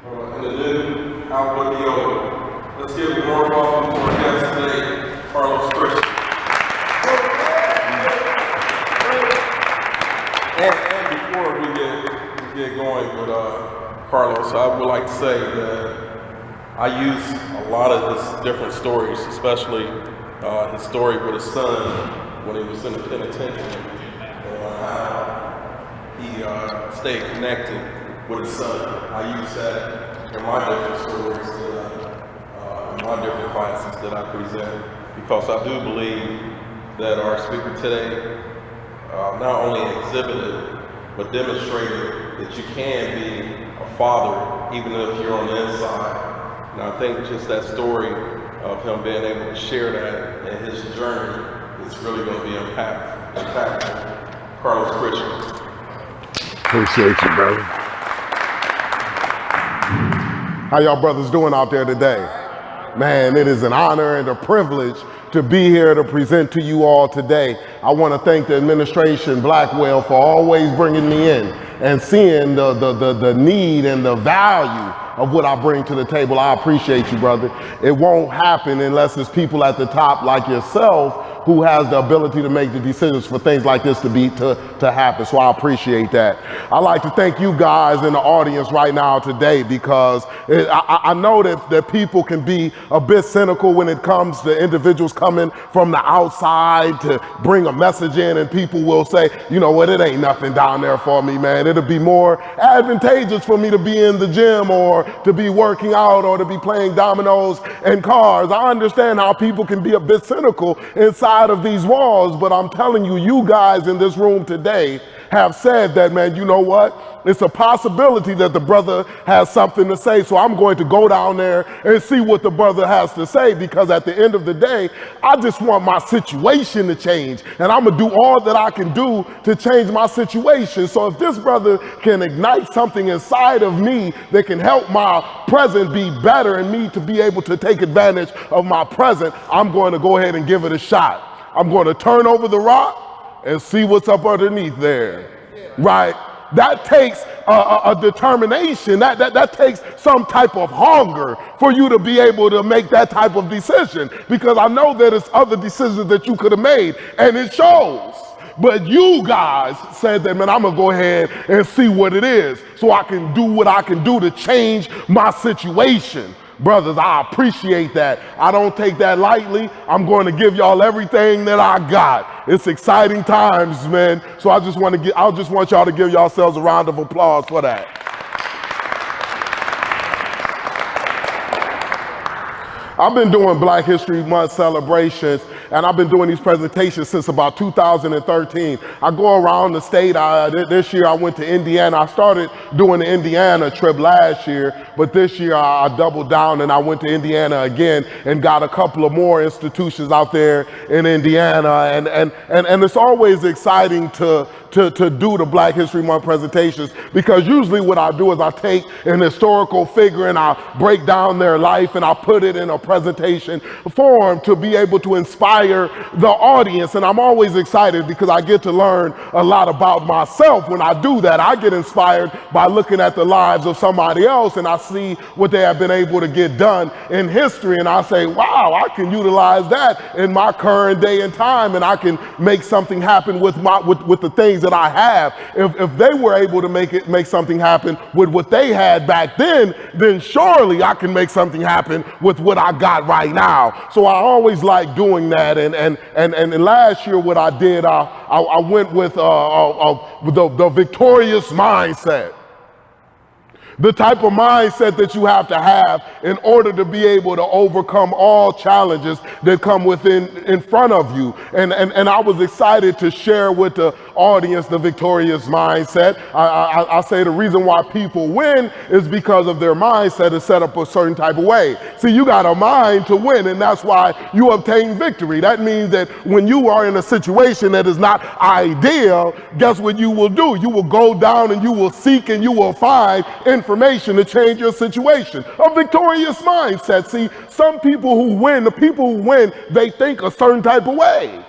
in the new, out with the old. Let's give a warm welcome to our guest today, Carlos Christian. And before we get going with Carlos, I would like to say that I use a lot of his different stories, especially his story with his son when he was in the penitentiary, and how he stayed connected with his son. I use that in my different stories, in my different classes that I present, because I do believe that our speaker today not only exhibited, but demonstrated that you can be a father even if you're on the inside. And I think just that story of him being able to share that in his journey is really going to be impactful. Carlos Christian. Appreciate you, brother. How y'all brothers doing out there today? Man, it is an honor and a privilege to be here to present to you all today. I want to thank the administration, Blackwell, for always bringing me in and seeing the need and the value of what I bring to the table. I appreciate you, brother. It won't happen unless it's people at the top like yourself who has the ability to make the decisions for things like this to happen. So I appreciate that. I'd like to thank you guys in the audience right now today, because I know that people can be a bit cynical when it comes to individuals coming from the outside to bring a message in, and people will say, you know what, it ain't nothing down there for me, man. It'll be more advantageous for me to be in the gym or to be working out or to be playing dominoes and cards. I understand how people can be a bit cynical inside of these walls, but I'm telling you, you guys in this room today have said that, man, you know what? It's a possibility that the brother has something to say, so I'm going to go down there and see what the brother has to say, because at the end of the day, I just want my situation to change, and I'm gonna do all that I can do to change my situation. So if this brother can ignite something inside of me that can help my present be better and me to be able to take advantage of my present, I'm going to go ahead and give it a shot. I'm going to turn over the rock and see what's up underneath there, right? That takes a determination, that takes some type of hunger for you to be able to make that type of decision, because I know that it's other decisions that you could have made, and it shows. But you guys said that, man, I'm gonna go ahead and see what it is so I can do what I can do to change my situation. Brothers, I appreciate that. I don't take that lightly. I'm going to give y'all everything that I got. It's exciting times, man. So I just want y'all to give yourselves a round of applause for that. I've been doing Black History Month celebrations, and I've been doing these presentations since about 2013. I go around the state. This year I went to Indiana. I started doing the Indiana trip last year, but this year I doubled down and I went to Indiana again and got a couple of more institutions out there in Indiana. And it's always exciting to do the Black History Month presentations, because usually what I do is I take an historical figure and I break down their life and I put it in a presentation form to be able to inspire the audience. And I'm always excited because I get to learn a lot about myself when I do that. I get inspired by looking at the lives of somebody else and I see what they have been able to get done in history, and I say, wow, I can utilize that in my current day and time, and I can make something happen with the things that I have. If they were able to make something happen with what they had back then surely I can make something happen with what I got right now. So I always like doing that. And last year what I did, I went with the victorious mindset. The type of mindset that you have to have in order to be able to overcome all challenges that come in front of you. And I was excited to share with the audience the victorious mindset. I say the reason why people win is because of their mindset is set up a certain type of way. See, you got a mind to win, and that's why you obtain victory. That means that when you are in a situation that is not ideal, guess what you will do? You will go down and you will seek and you will find information to change your situation. A victorious mindset. See, some people who win, the people who win, they think a certain type of way.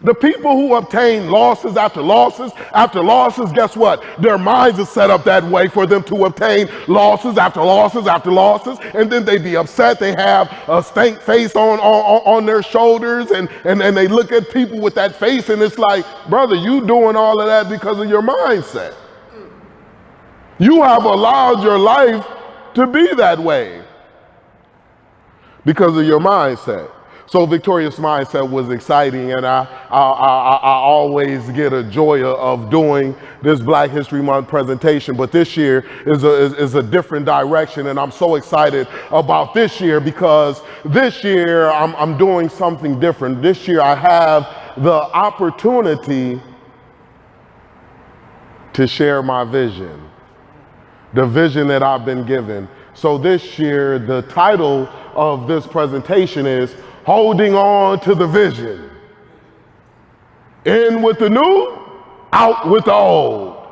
The people who obtain losses after losses after losses, guess what? Their minds are set up that way for them to obtain losses after losses after losses, and then they be upset. They have a stank face on their shoulders, and they look at people with that face, and it's like, brother, you doing all of that because of your mindset. You have allowed your life to be that way because of your mindset. So Victorious Mindset was exciting, and I always get a joy of doing this Black History Month presentation, but this year is a different direction, and I'm so excited about this year because this year I'm doing something different. This year I have the opportunity to share my vision, the vision that I've been given. So this year, the title of this presentation is Holding On to the Vision. In with the new, out with the old.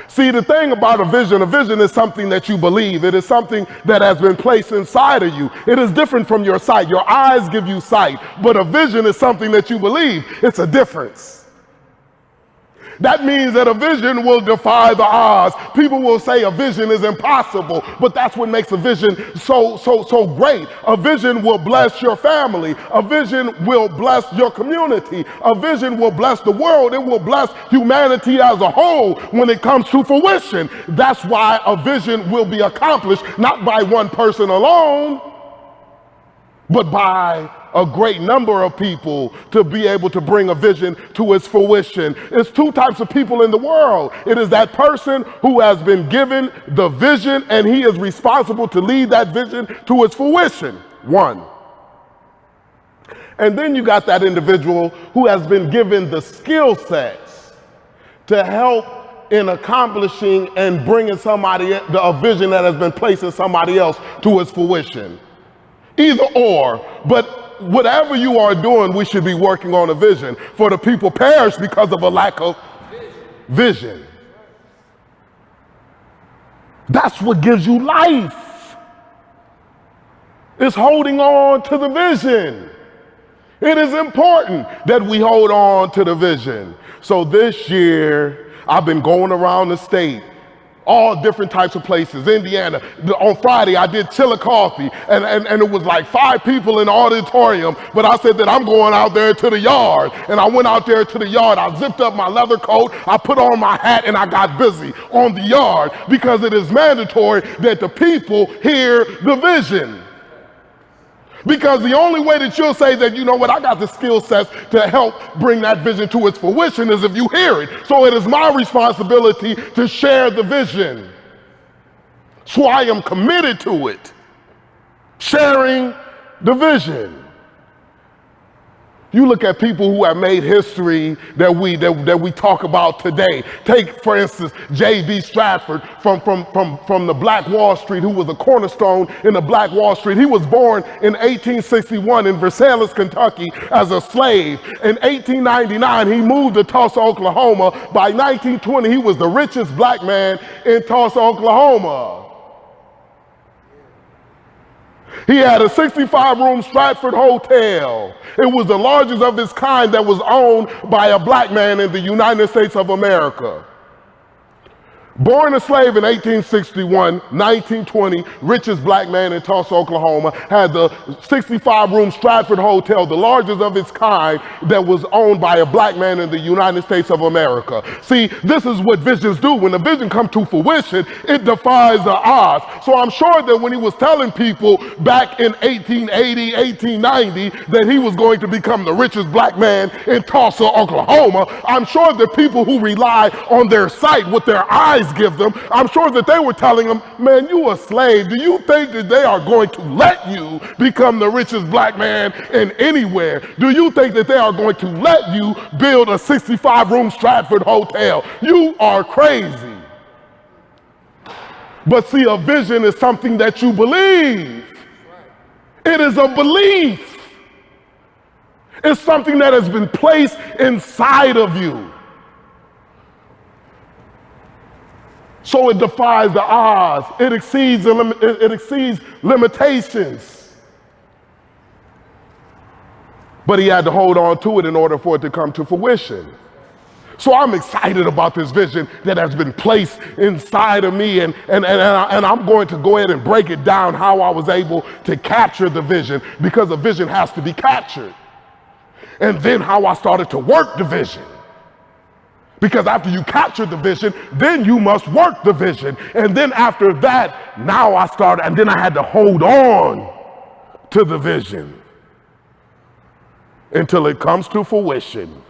See, the thing about a vision is something that you believe. It is something that has been placed inside of you. It is different from your sight. Your eyes give you sight, but a vision is something that you believe. It's a difference. That means that a vision will defy the odds. People will say a vision is impossible, but that's what makes a vision so great. A vision will bless your family. A vision will bless your community. A vision will bless the world. It will bless humanity as a whole when it comes to fruition. That's why a vision will be accomplished not by one person alone, but by a great number of people to be able to bring a vision to its fruition. It's two types of people in the world. It is that person who has been given the vision and he is responsible to lead that vision to its fruition. One. And then you got that individual who has been given the skill sets to help in accomplishing and bringing a vision that has been placed in somebody else to its fruition. Either or, but whatever you are doing, we should be working on a vision. For the people perish because of a lack of vision. That's what gives you life. It's holding on to the vision. It is important that we hold on to the vision. So this year, I've been going around the state, all different types of places. Indiana, on Friday I did Chillicothe, and it was like 5 people in the auditorium, but I said that I'm going out there to the yard, and I went out there to the yard. I zipped up my leather coat, I put on my hat, and I got busy on the yard because it is mandatory that the people hear the vision. Because the only way that you'll say that, you know what, I got the skill sets to help bring that vision to its fruition is if you hear it. So it is my responsibility to share the vision. So I am committed to it. Sharing the vision. You look at people who have made history that we talk about today. Take, for instance, J.B. Stratford from the Black Wall Street, who was a cornerstone in the Black Wall Street. He was born in 1861 in Versailles, Kentucky, as a slave. In 1899, he moved to Tulsa, Oklahoma. By 1920, he was the richest black man in Tulsa, Oklahoma. He had a 65-room Stratford hotel. It was the largest of its kind that was owned by a black man in the United States of America. Born a slave in 1861, 1920, richest black man in Tulsa, Oklahoma, had the 65-room Stratford Hotel, the largest of its kind, that was owned by a black man in the United States of America. See, this is what visions do. When the vision comes to fruition, it defies the odds. So I'm sure that when he was telling people back in 1880, 1890, that he was going to become the richest black man in Tulsa, Oklahoma, I'm sure that people who rely on their sight, what their eyes give them, I'm sure that they were telling him, man, you a slave. Do you think that they are going to let you become the richest black man in anywhere? Do you think that they are going to let you build a 65-room Stratford hotel? You are crazy. But see, a vision is something that you believe. It is a belief. It's something that has been placed inside of you. So it defies the odds. It exceeds limitations. but he had to hold on to it in order for it to come to fruition. So I'm excited about this vision that has been placed inside of me, and I'm going to go ahead and break it down how I was able to capture the vision, because a vision has to be captured. And then how I started to work the vision. Because after you capture the vision, then you must work the vision. And then after that, now I started, and then I had to hold on to the vision until it comes to fruition.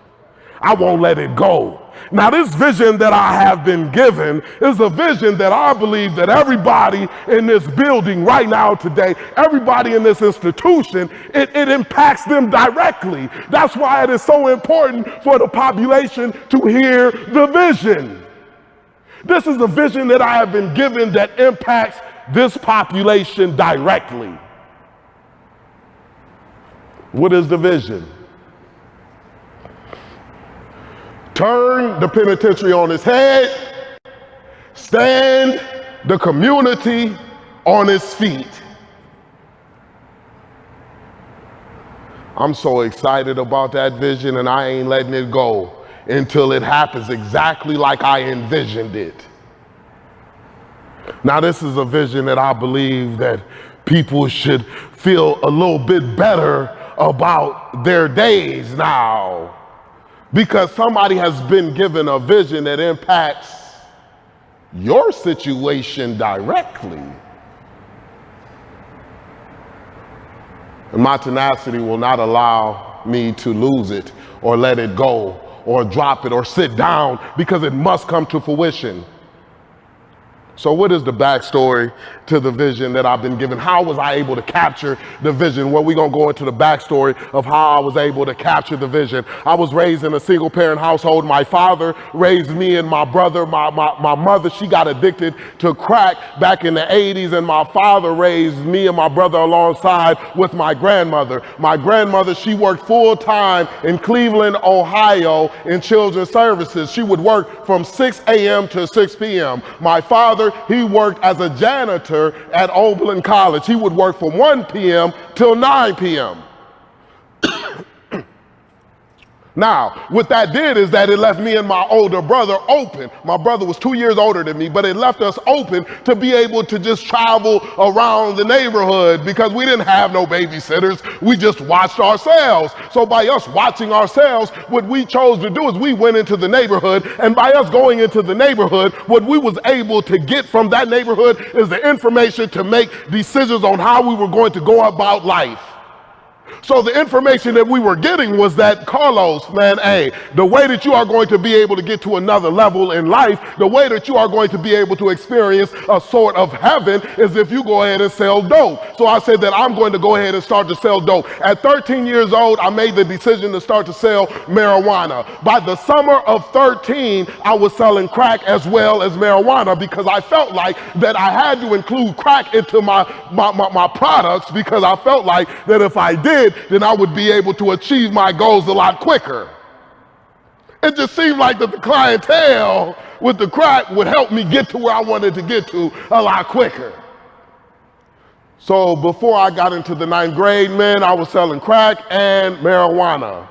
I won't let it go. Now, this vision that I have been given is a vision that I believe that everybody in this building right now today, everybody in this institution, it impacts them directly. That's why it is so important for the population to hear the vision. This is the vision that I have been given that impacts this population directly. What is the vision? Turn the penitentiary on its head, stand the community on its feet. I'm so excited about that vision, and I ain't letting it go until it happens exactly like I envisioned it. Now, this is a vision that I believe that people should feel a little bit better about their days now, because somebody has been given a vision that impacts your situation directly. And my tenacity will not allow me to lose it or let it go or drop it or sit down, because it must come to fruition. So what is the backstory to the vision that I've been given? How was I able to capture the vision? Well, we're going to go into the backstory of how I was able to capture the vision. I was raised in a single parent household. My father raised me and my brother. My mother, she got addicted to crack back in the 80s, and my father raised me and my brother alongside with my grandmother. My grandmother, she worked full time in Cleveland, Ohio in children's services. She would work from 6 a.m. to 6 p.m. My father, he worked as a janitor at Oberlin College. He would work from 1 p.m. till 9 p.m. Now, what that did is that it left me and my older brother open. My brother was 2 years older than me, but it left us open to be able to just travel around the neighborhood, because we didn't have no babysitters. We just watched ourselves. So by us watching ourselves, what we chose to do is we went into the neighborhood, and by us going into the neighborhood, what we was able to get from that neighborhood is the information to make decisions on how we were going to go about life. So the information that we were getting was that, Carlos, man, hey, the way that you are going to be able to get to another level in life, the way that you are going to be able to experience a sort of heaven, is if you go ahead and sell dope. So I said that I'm going to go ahead and start to sell dope. At 13 years old, I made the decision to start to sell marijuana. By the summer of 13, I was selling crack as well as marijuana, because I felt like that I had to include crack into my products, because I felt like that if I did, then I would be able to achieve my goals a lot quicker. It just seemed like that the clientele with the crack would help me get to where I wanted to get to a lot quicker. So before I got into the 9th grade, man, I was selling crack and marijuana.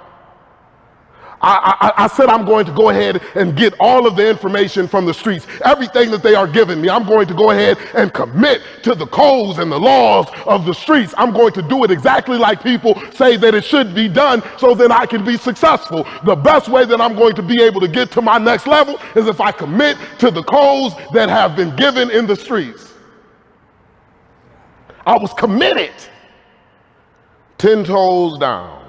I said I'm going to go ahead and get all of the information from the streets, everything that they are giving me. I'm going to go ahead and commit to the codes and the laws of the streets. I'm going to do it exactly like people say that it should be done, so then I can be successful. The best way that I'm going to be able to get to my next level is if I commit to the codes that have been given in the streets. I was committed, 10 toes down.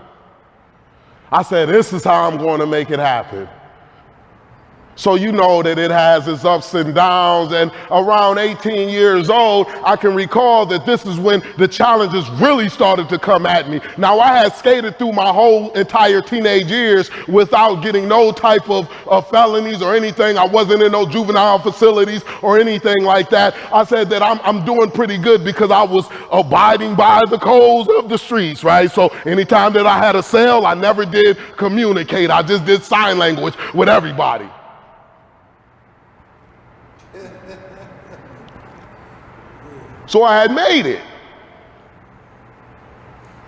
I said, this is how I'm going to make it happen. So you know that it has its ups and downs, and around 18 years old, I can recall that this is when the challenges really started to come at me. Now, I had skated through my whole entire teenage years without getting no type of felonies or anything. I wasn't in no juvenile facilities or anything like that. I said that I'm doing pretty good because I was abiding by the codes of the streets, right? So anytime that I had a cell, I never did communicate. I just did sign language with everybody. So I had made it.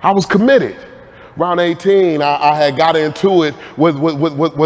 I was committed. Around 18, I had got into it with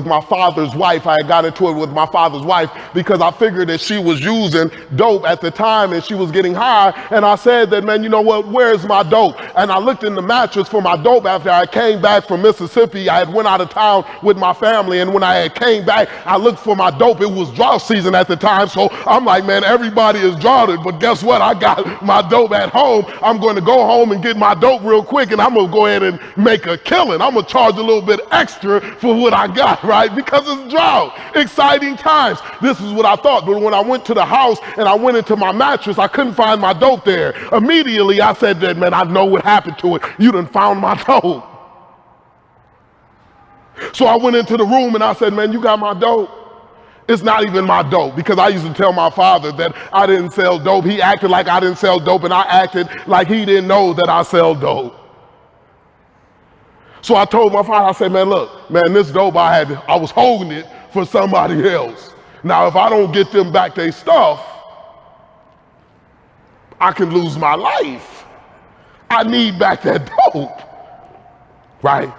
my father's wife. I had got into it with my father's wife because I figured that she was using dope at the time and she was getting high. And I said that, man, you know what, where's my dope? And I looked in the mattress for my dope after I came back from Mississippi. I had went out of town with my family, and when I had came back, I looked for my dope. It was drought season at the time, so I'm like, man, everybody is droughted, but guess what? I got my dope at home. I'm going to go home and get my dope real quick, and I'm going to go ahead and make a killing. I'm gonna charge a little bit extra for what I got, right? Because it's drought. Exciting times. This is what I thought. But when I went to the house and I went into my mattress, I couldn't find my dope there. Immediately I said that, man, I know what happened to it. You done found my dope. So I went into the room and I said, man, you got my dope? It's not even my dope, because I used to tell my father that I didn't sell dope. He acted like I didn't sell dope, and I acted like he didn't know that I sell dope. So I told my father, I said, man, look, man, this dope I was holding it for somebody else. Now, if I don't get them back their stuff, I can lose my life. I need back that dope, right?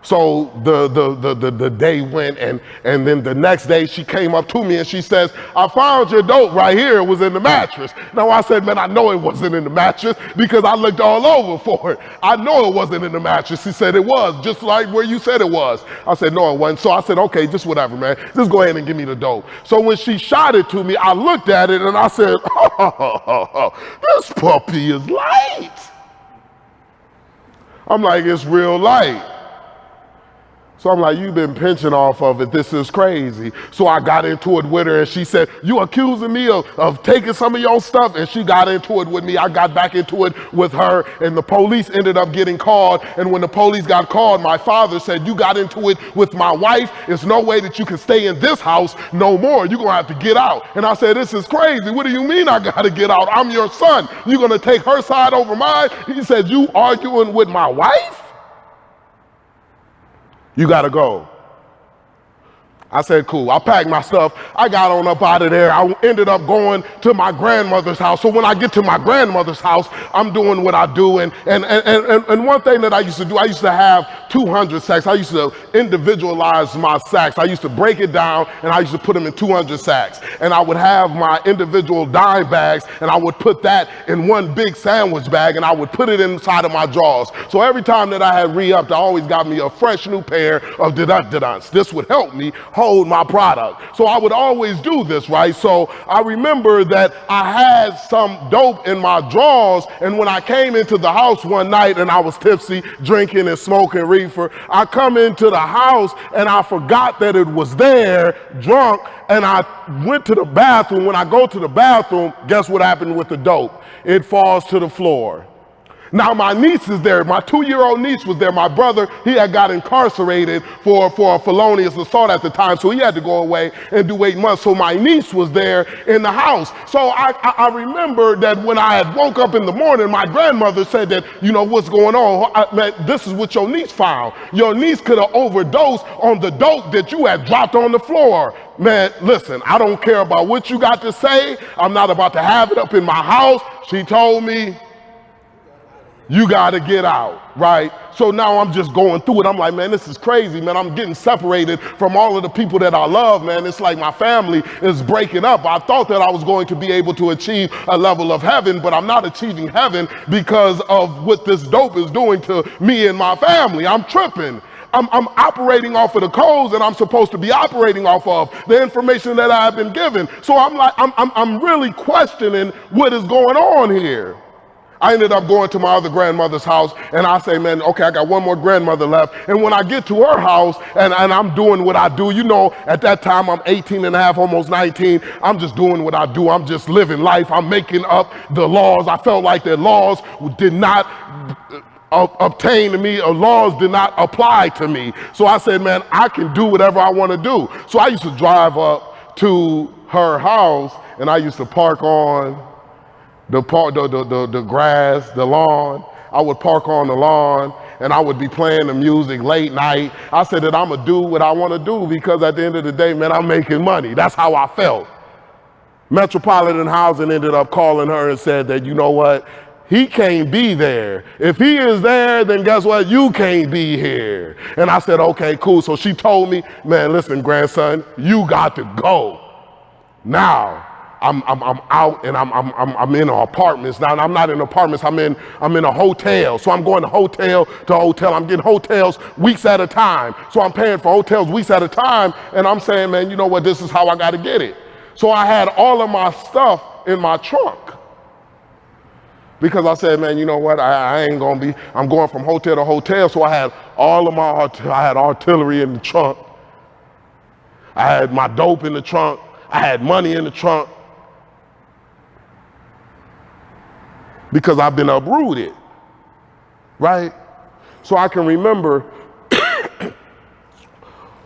So the day went, and then the next day she came up to me and she says, I found your dope right here. It was in the mattress. Now I said, man, I know it wasn't in the mattress because I looked all over for it. I know it wasn't in the mattress. She said it was, just like where you said it was. I said, no, it wasn't. So I said, okay, just whatever, man. Just go ahead and give me the dope. So when she shot it to me, I looked at it and I said, this puppy is light. I'm like, it's real light. So I'm like, you've been pinching off of it. This is crazy. So I got into it with her and she said, you accusing me of taking some of your stuff? And she got into it with me. I got back into it with her, and the police ended up getting called. And when the police got called, my father said, you got into it with my wife. There's no way that you can stay in this house no more. You're gonna have to get out. And I said, this is crazy. What do you mean I gotta get out? I'm your son. You're gonna take her side over mine? He said, you arguing with my wife? You gotta go. I said, cool. I packed my stuff. I got on up out of there. I ended up going to my grandmother's house. So when I get to my grandmother's house, I'm doing what I do. And one thing that I used to do, I used to have 200 sacks. I used to individualize my sacks. I used to break it down and I used to put them in 200 sacks. And I would have my individual dime bags and I would put that in one big sandwich bag and I would put it inside of my drawers. So every time that I had re-upped, I always got me a fresh new pair of didunts. This would help me hold my product. So I would always do this, right? So I remember that I had some dope in my drawers, and when I came into the house one night and I was tipsy, drinking and smoking reefer, I come into the house and I forgot that it was there, drunk, and I went to the bathroom. When I go to the bathroom, guess what happened with the dope? It falls to the floor. Now my niece is there, my 2-year-old niece was there. My brother, he had got incarcerated for a felonious assault at the time, so he had to go away and do 8 months. So my niece was there in the house. So I remember that when I had woke up in the morning, my grandmother said that, you know, what's going on? Man, this is what your niece found. Your niece could have overdosed on the dope that you had dropped on the floor. Man, listen, I don't care about what you got to say. I'm not about to have it up in my house. She told me, you gotta get out, right? So now I'm just going through it. I'm like, man, this is crazy, man. I'm getting separated from all of the people that I love, man. It's like my family is breaking up. I thought that I was going to be able to achieve a level of heaven, but I'm not achieving heaven because of what this dope is doing to me and my family. I'm tripping. I'm operating off of the codes that I'm supposed to be operating off of, the information that I've been given. So I'm like, I'm really questioning what is going on here. I ended up going to my other grandmother's house and I say, man, okay, I got one more grandmother left. And when I get to her house and I'm doing what I do, you know, at that time I'm 18 and a half, almost 19. I'm just doing what I do. I'm just living life. I'm making up the laws. I felt like the laws did not obtain to me, or laws did not apply to me. So I said, man, I can do whatever I want to do. So I used to drive up to her house and I used to park on the grass, the lawn. I would park on the lawn and I would be playing the music late night. I said that I'm gonna do what I wanna do because at the end of the day, man, I'm making money. That's how I felt. Metropolitan Housing ended up calling her and said that, you know what, he can't be there. If he is there, then guess what? You can't be here. And I said, okay, cool. So she told me, man, listen, grandson, you got to go. Now, I'm out and I'm in apartments. Now I'm not in apartments, I'm in a hotel. So I'm going to hotel to hotel. I'm getting hotels weeks at a time. So I'm paying for hotels weeks at a time. And I'm saying, man, you know what? This is how I got to get it. So I had all of my stuff in my trunk. Because I said, man, you know what? I ain't gonna be, I'm going from hotel to hotel. So I had all of I had artillery in the trunk. I had my dope in the trunk. I had money in the trunk. Because I've been uprooted, right? So I can remember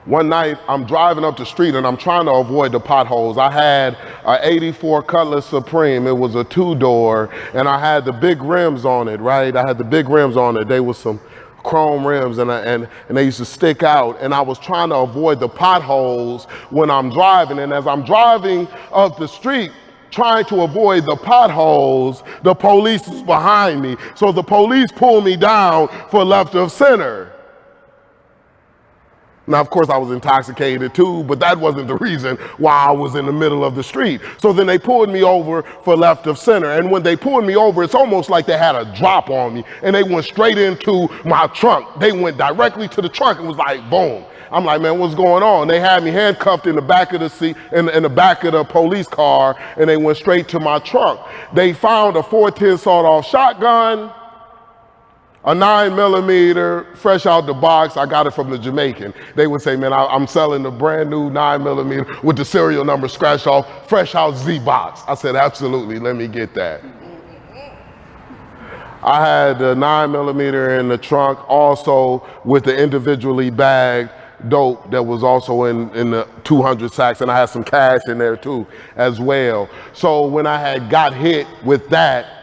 one night I'm driving up the street and I'm trying to avoid the potholes. I had an 84 Cutlass Supreme. It was a 2-door and I had the big rims on it, right? I had the big rims on it. They were some chrome rims and they used to stick out, and I was trying to avoid the potholes when I'm driving. And as I'm driving up the street, trying to avoid the potholes, the police is behind me. So the police pull me down for left of center. Now, of course, I was intoxicated too, but that wasn't the reason why I was in the middle of the street. So then they pulled me over for left of center. And when they pulled me over, it's almost like they had a drop on me and they went straight into my trunk. They went directly to the trunk and was like, boom. I'm like, man, what's going on? They had me handcuffed in the back of the seat, in the back of the police car, and they went straight to my trunk. They found a .410 sawed-off shotgun, a 9mm, fresh out the box. I got it from the Jamaican. They would say, man, I'm selling the brand new 9mm with the serial number scratched off, fresh out Z-box. I said, absolutely, let me get that. I had the 9mm in the trunk, also with the individually bagged dope that was also in the 200 sacks, and I had some cash in there too as well. So when I had got hit with that,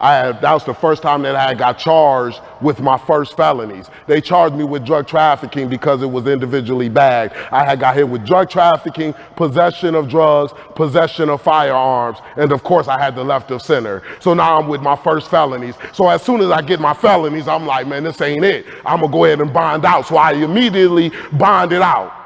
that was the first time that I got charged with my first felonies. They charged me with drug trafficking because it was individually bagged. I had got hit with drug trafficking, possession of drugs, possession of firearms, and of course I had the left of center. So now I'm with my first felonies. So as soon as I get my felonies, I'm like, man, this ain't it. I'm gonna go ahead and bond out. So I immediately bonded out.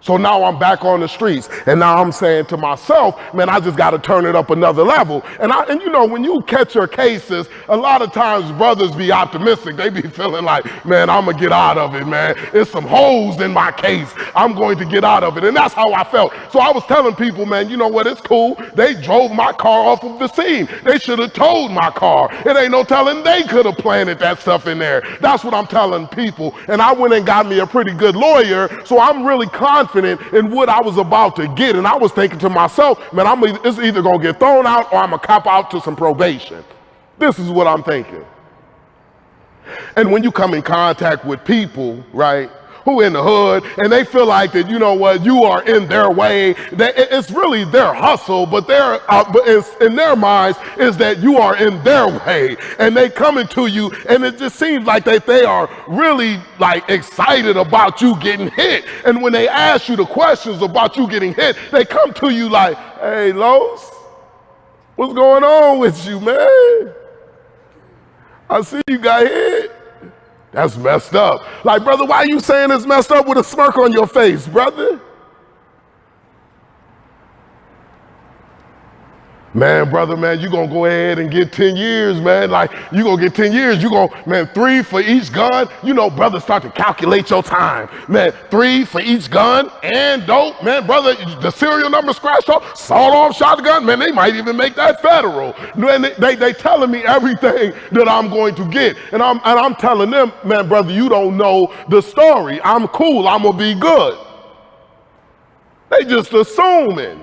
So now I'm back on the streets, and now I'm saying to myself, man, I just got to turn it up another level. And you know, when you catch your cases, a lot of times brothers be optimistic. They be feeling like, man, I'm gonna get out of it, man. There's some holes in my case. I'm going to get out of it. And that's how I felt. So I was telling people, man, you know what, it's cool. They drove my car off of the scene. They should have towed my car. It ain't no telling they could have planted that stuff in there. That's what I'm telling people. And I went and got me a pretty good lawyer, so I'm really confident in what I was about to get. And I was thinking to myself, man, it's either gonna get thrown out or I'm gonna cop out to some probation. This is what I'm thinking. And when you come in contact with people, right, who in the hood, and they feel like that, you know what, you are in their way, it's really their hustle, but in their minds is that you are in their way, and they coming to you, and it just seems like that they are really like excited about you getting hit. And when they ask you the questions about you getting hit, they come to you like, hey, Los, what's going on with you, man? I see you got hit. That's messed up. Like, brother, why are you saying it's messed up with a smirk on your face, brother? Man, brother, man, you gonna go ahead and get 10 years, man. Like, you gonna get 10 years. You gonna, man, 3 for each gun. You know, brother, start to calculate your time. Man, 3 for each gun and dope. Man, brother, the serial number scratched off, sawed-off shotgun. Man, they might even make that federal. Man, they telling me everything that I'm going to get. And I'm telling them, man, brother, you don't know the story. I'm cool. I'm gonna be good. They just assuming.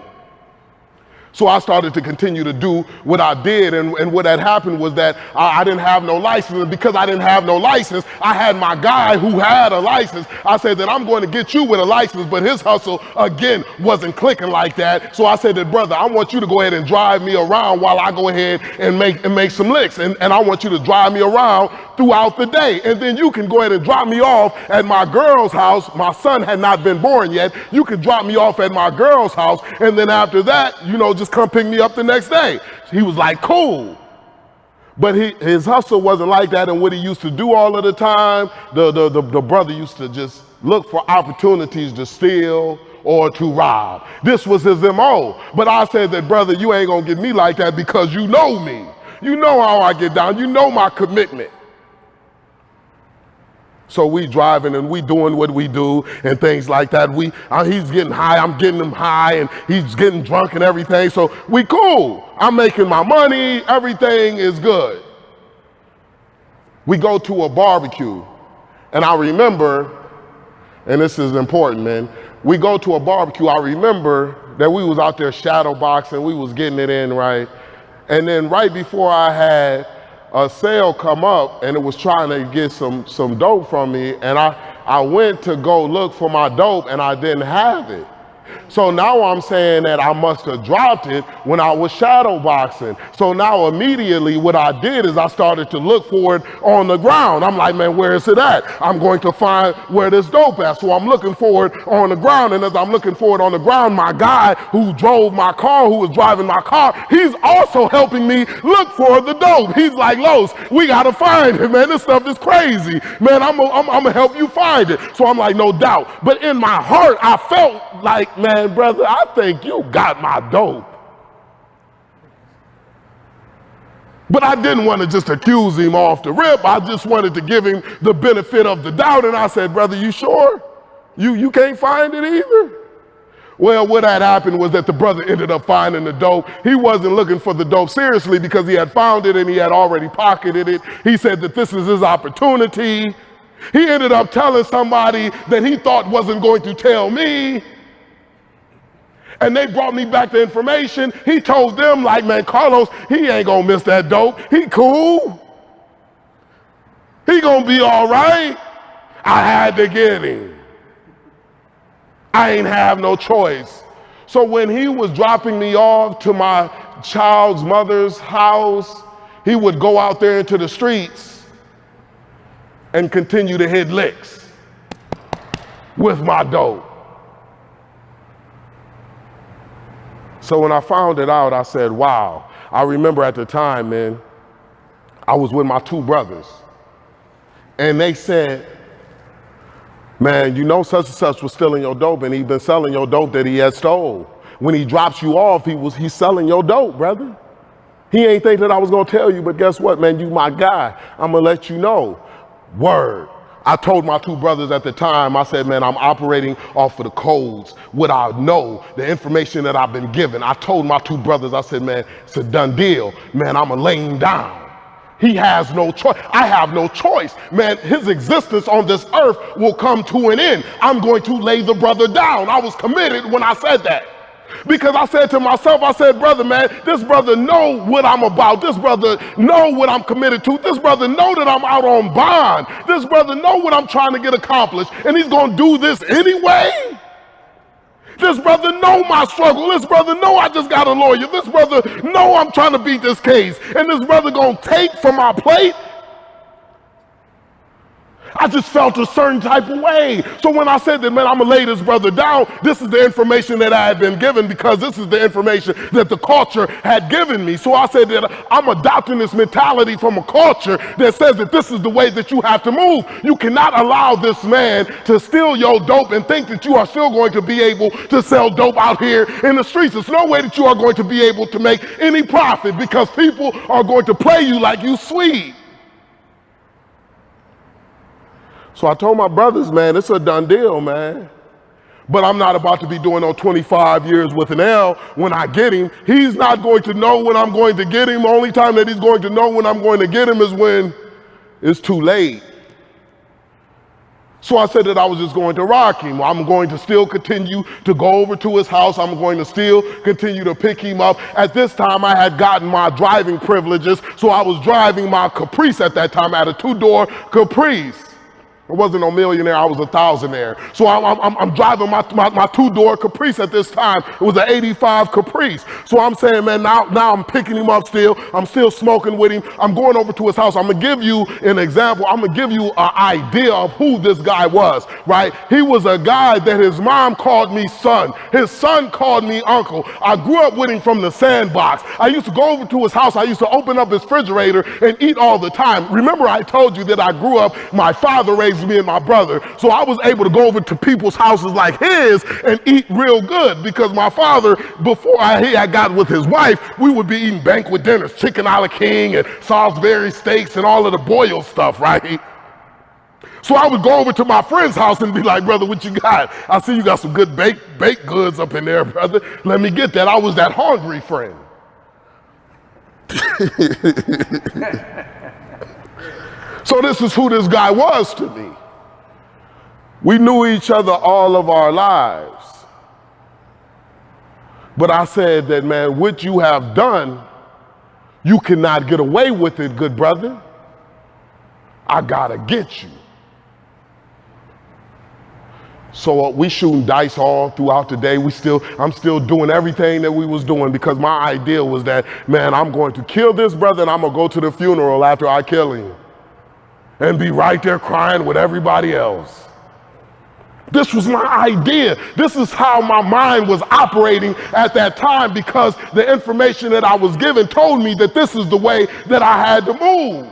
So I started to continue to do what I did, and what had happened was that I didn't have no license, and because I didn't have no license, I had my guy who had a license. I said that I'm going to get you with a license, but his hustle, again, wasn't clicking like that. So I said that, brother, I want you to go ahead and drive me around while I go ahead and make some licks, and I want you to drive me around throughout the day, and then you can go ahead and drop me off at my girl's house. My son had not been born yet. You could drop me off at my girl's house, and then after that, you know, just come pick me up the next day. He was like, cool. But his hustle wasn't like that, and what he used to do all of the time, the brother used to just look for opportunities to steal or to rob. This was his MO. But I said that, brother, you ain't gonna get me like that because you know me. You know how I get down. You know my commitment. So we driving and we doing what we do and things like that. He's getting high, I'm getting him high, and he's getting drunk and everything. So we cool. I'm making my money, everything is good. We go to a barbecue, and I remember, and this is important, man. We go to a barbecue. I remember that we was out there shadow boxing, we was getting it in, right? And then right before I had a sale come up and it was trying to get some dope from me, and I went to go look for my dope and I didn't have it. So now I'm saying that I must have dropped it when I was shadow boxing. So now immediately what I did is I started to look for it on the ground. I'm like, man, where is it at? I'm going to find where this dope at. So I'm looking for it on the ground. And as I'm looking for it on the ground, my guy who drove my car, who was driving my car, he's also helping me look for the dope. He's like, Los, we got to find it, man. This stuff is crazy. Man, I'm going to help you find it. So I'm like, no doubt. But in my heart, I felt like, man, brother, I think you got my dope. But I didn't want to just accuse him off the rip. I just wanted to give him the benefit of the doubt. And I said, brother, you sure? You can't find it either? Well, what had happened was that the brother ended up finding the dope. He wasn't looking for the dope seriously because he had found it and he had already pocketed it. He said that this is his opportunity. He ended up telling somebody that he thought wasn't going to tell me. And they brought me back the information. He told them, like, man, Carlos, he ain't gonna miss that dope. He cool. He gonna be all right. I had to get him. I ain't have no choice. So when he was dropping me off to my child's mother's house, he would go out there into the streets and continue to hit licks with my dope. So when I found it out, I said, wow. I remember at the time, man, I was with my two brothers. And they said, man, you know such and such was stealing your dope, and he's been selling your dope that he had stole. When he drops you off, he's selling your dope, brother. He ain't think that I was gonna tell you, but guess what, man? You my guy. I'm gonna let you know. Word. I told my two brothers at the time, I said, man, I'm operating off of the codes, what I know, the information that I've been given. I told my two brothers, I said, man, it's a done deal. Man, I'm laying him down. He has no choice. I have no choice. Man, his existence on this earth will come to an end. I'm going to lay the brother down. I was committed when I said that. Because I said to myself, I said, brother, man, this brother know what I'm about. This brother know what I'm committed to. This brother know that I'm out on bond. This brother know what I'm trying to get accomplished. And he's going to do this anyway. This brother know my struggle. This brother know I just got a lawyer. This brother know I'm trying to beat this case. And this brother going to take from my plate. I just felt a certain type of way. So when I said that, man, I'm going to lay this brother down, this is the information that I had been given because this is the information that the culture had given me. So I said that I'm adopting this mentality from a culture that says that this is the way that you have to move. You cannot allow this man to steal your dope and think that you are still going to be able to sell dope out here in the streets. There's no way that you are going to be able to make any profit because people are going to play you like you sweet. So I told my brothers, man, it's a done deal, man. But I'm not about to be doing no 25 years with an L when I get him. He's not going to know when I'm going to get him. The only time that he's going to know when I'm going to get him is when it's too late. So I said that I was just going to rock him. I'm going to still continue to go over to his house. I'm going to still continue to pick him up. At this time, I had gotten my driving privileges, so I was driving my Caprice at that time. I had a two-door Caprice. I wasn't no millionaire, I was a thousandaire. So I'm driving my two-door Caprice at this time. It was an 85 Caprice. So I'm saying, man, now I'm picking him up still. I'm still smoking with him. I'm going over to his house. I'm gonna give you an example. I'm gonna give you an idea of who this guy was, right? He was a guy that his mom called me son. His son called me uncle. I grew up with him from the sandbox. I used to go over to his house. I used to open up his refrigerator and eat all the time. Remember I told you that I grew up, my father raised me and my brother, so I was able to go over to people's houses like his and eat real good, because my father, before he had got with his wife, we would be eating banquet dinners, chicken a la king and Salisbury steaks and all of the boiled stuff, right? So I would go over to my friend's house and be like, brother, what you got? I see you got some good baked goods up in there, brother. Let me get that. I was that hungry friend. So this is who this guy was to me. We knew each other all of our lives. But I said that, man, what you have done, you cannot get away with it, good brother. I gotta get you. So we shooting dice all throughout the day. I'm still doing everything that we was doing, because my idea was that, man, I'm going to kill this brother and I'm gonna go to the funeral after I kill him and be right there crying with everybody else. This was my idea. This is how my mind was operating at that time, because the information that I was given told me that this is the way that I had to move.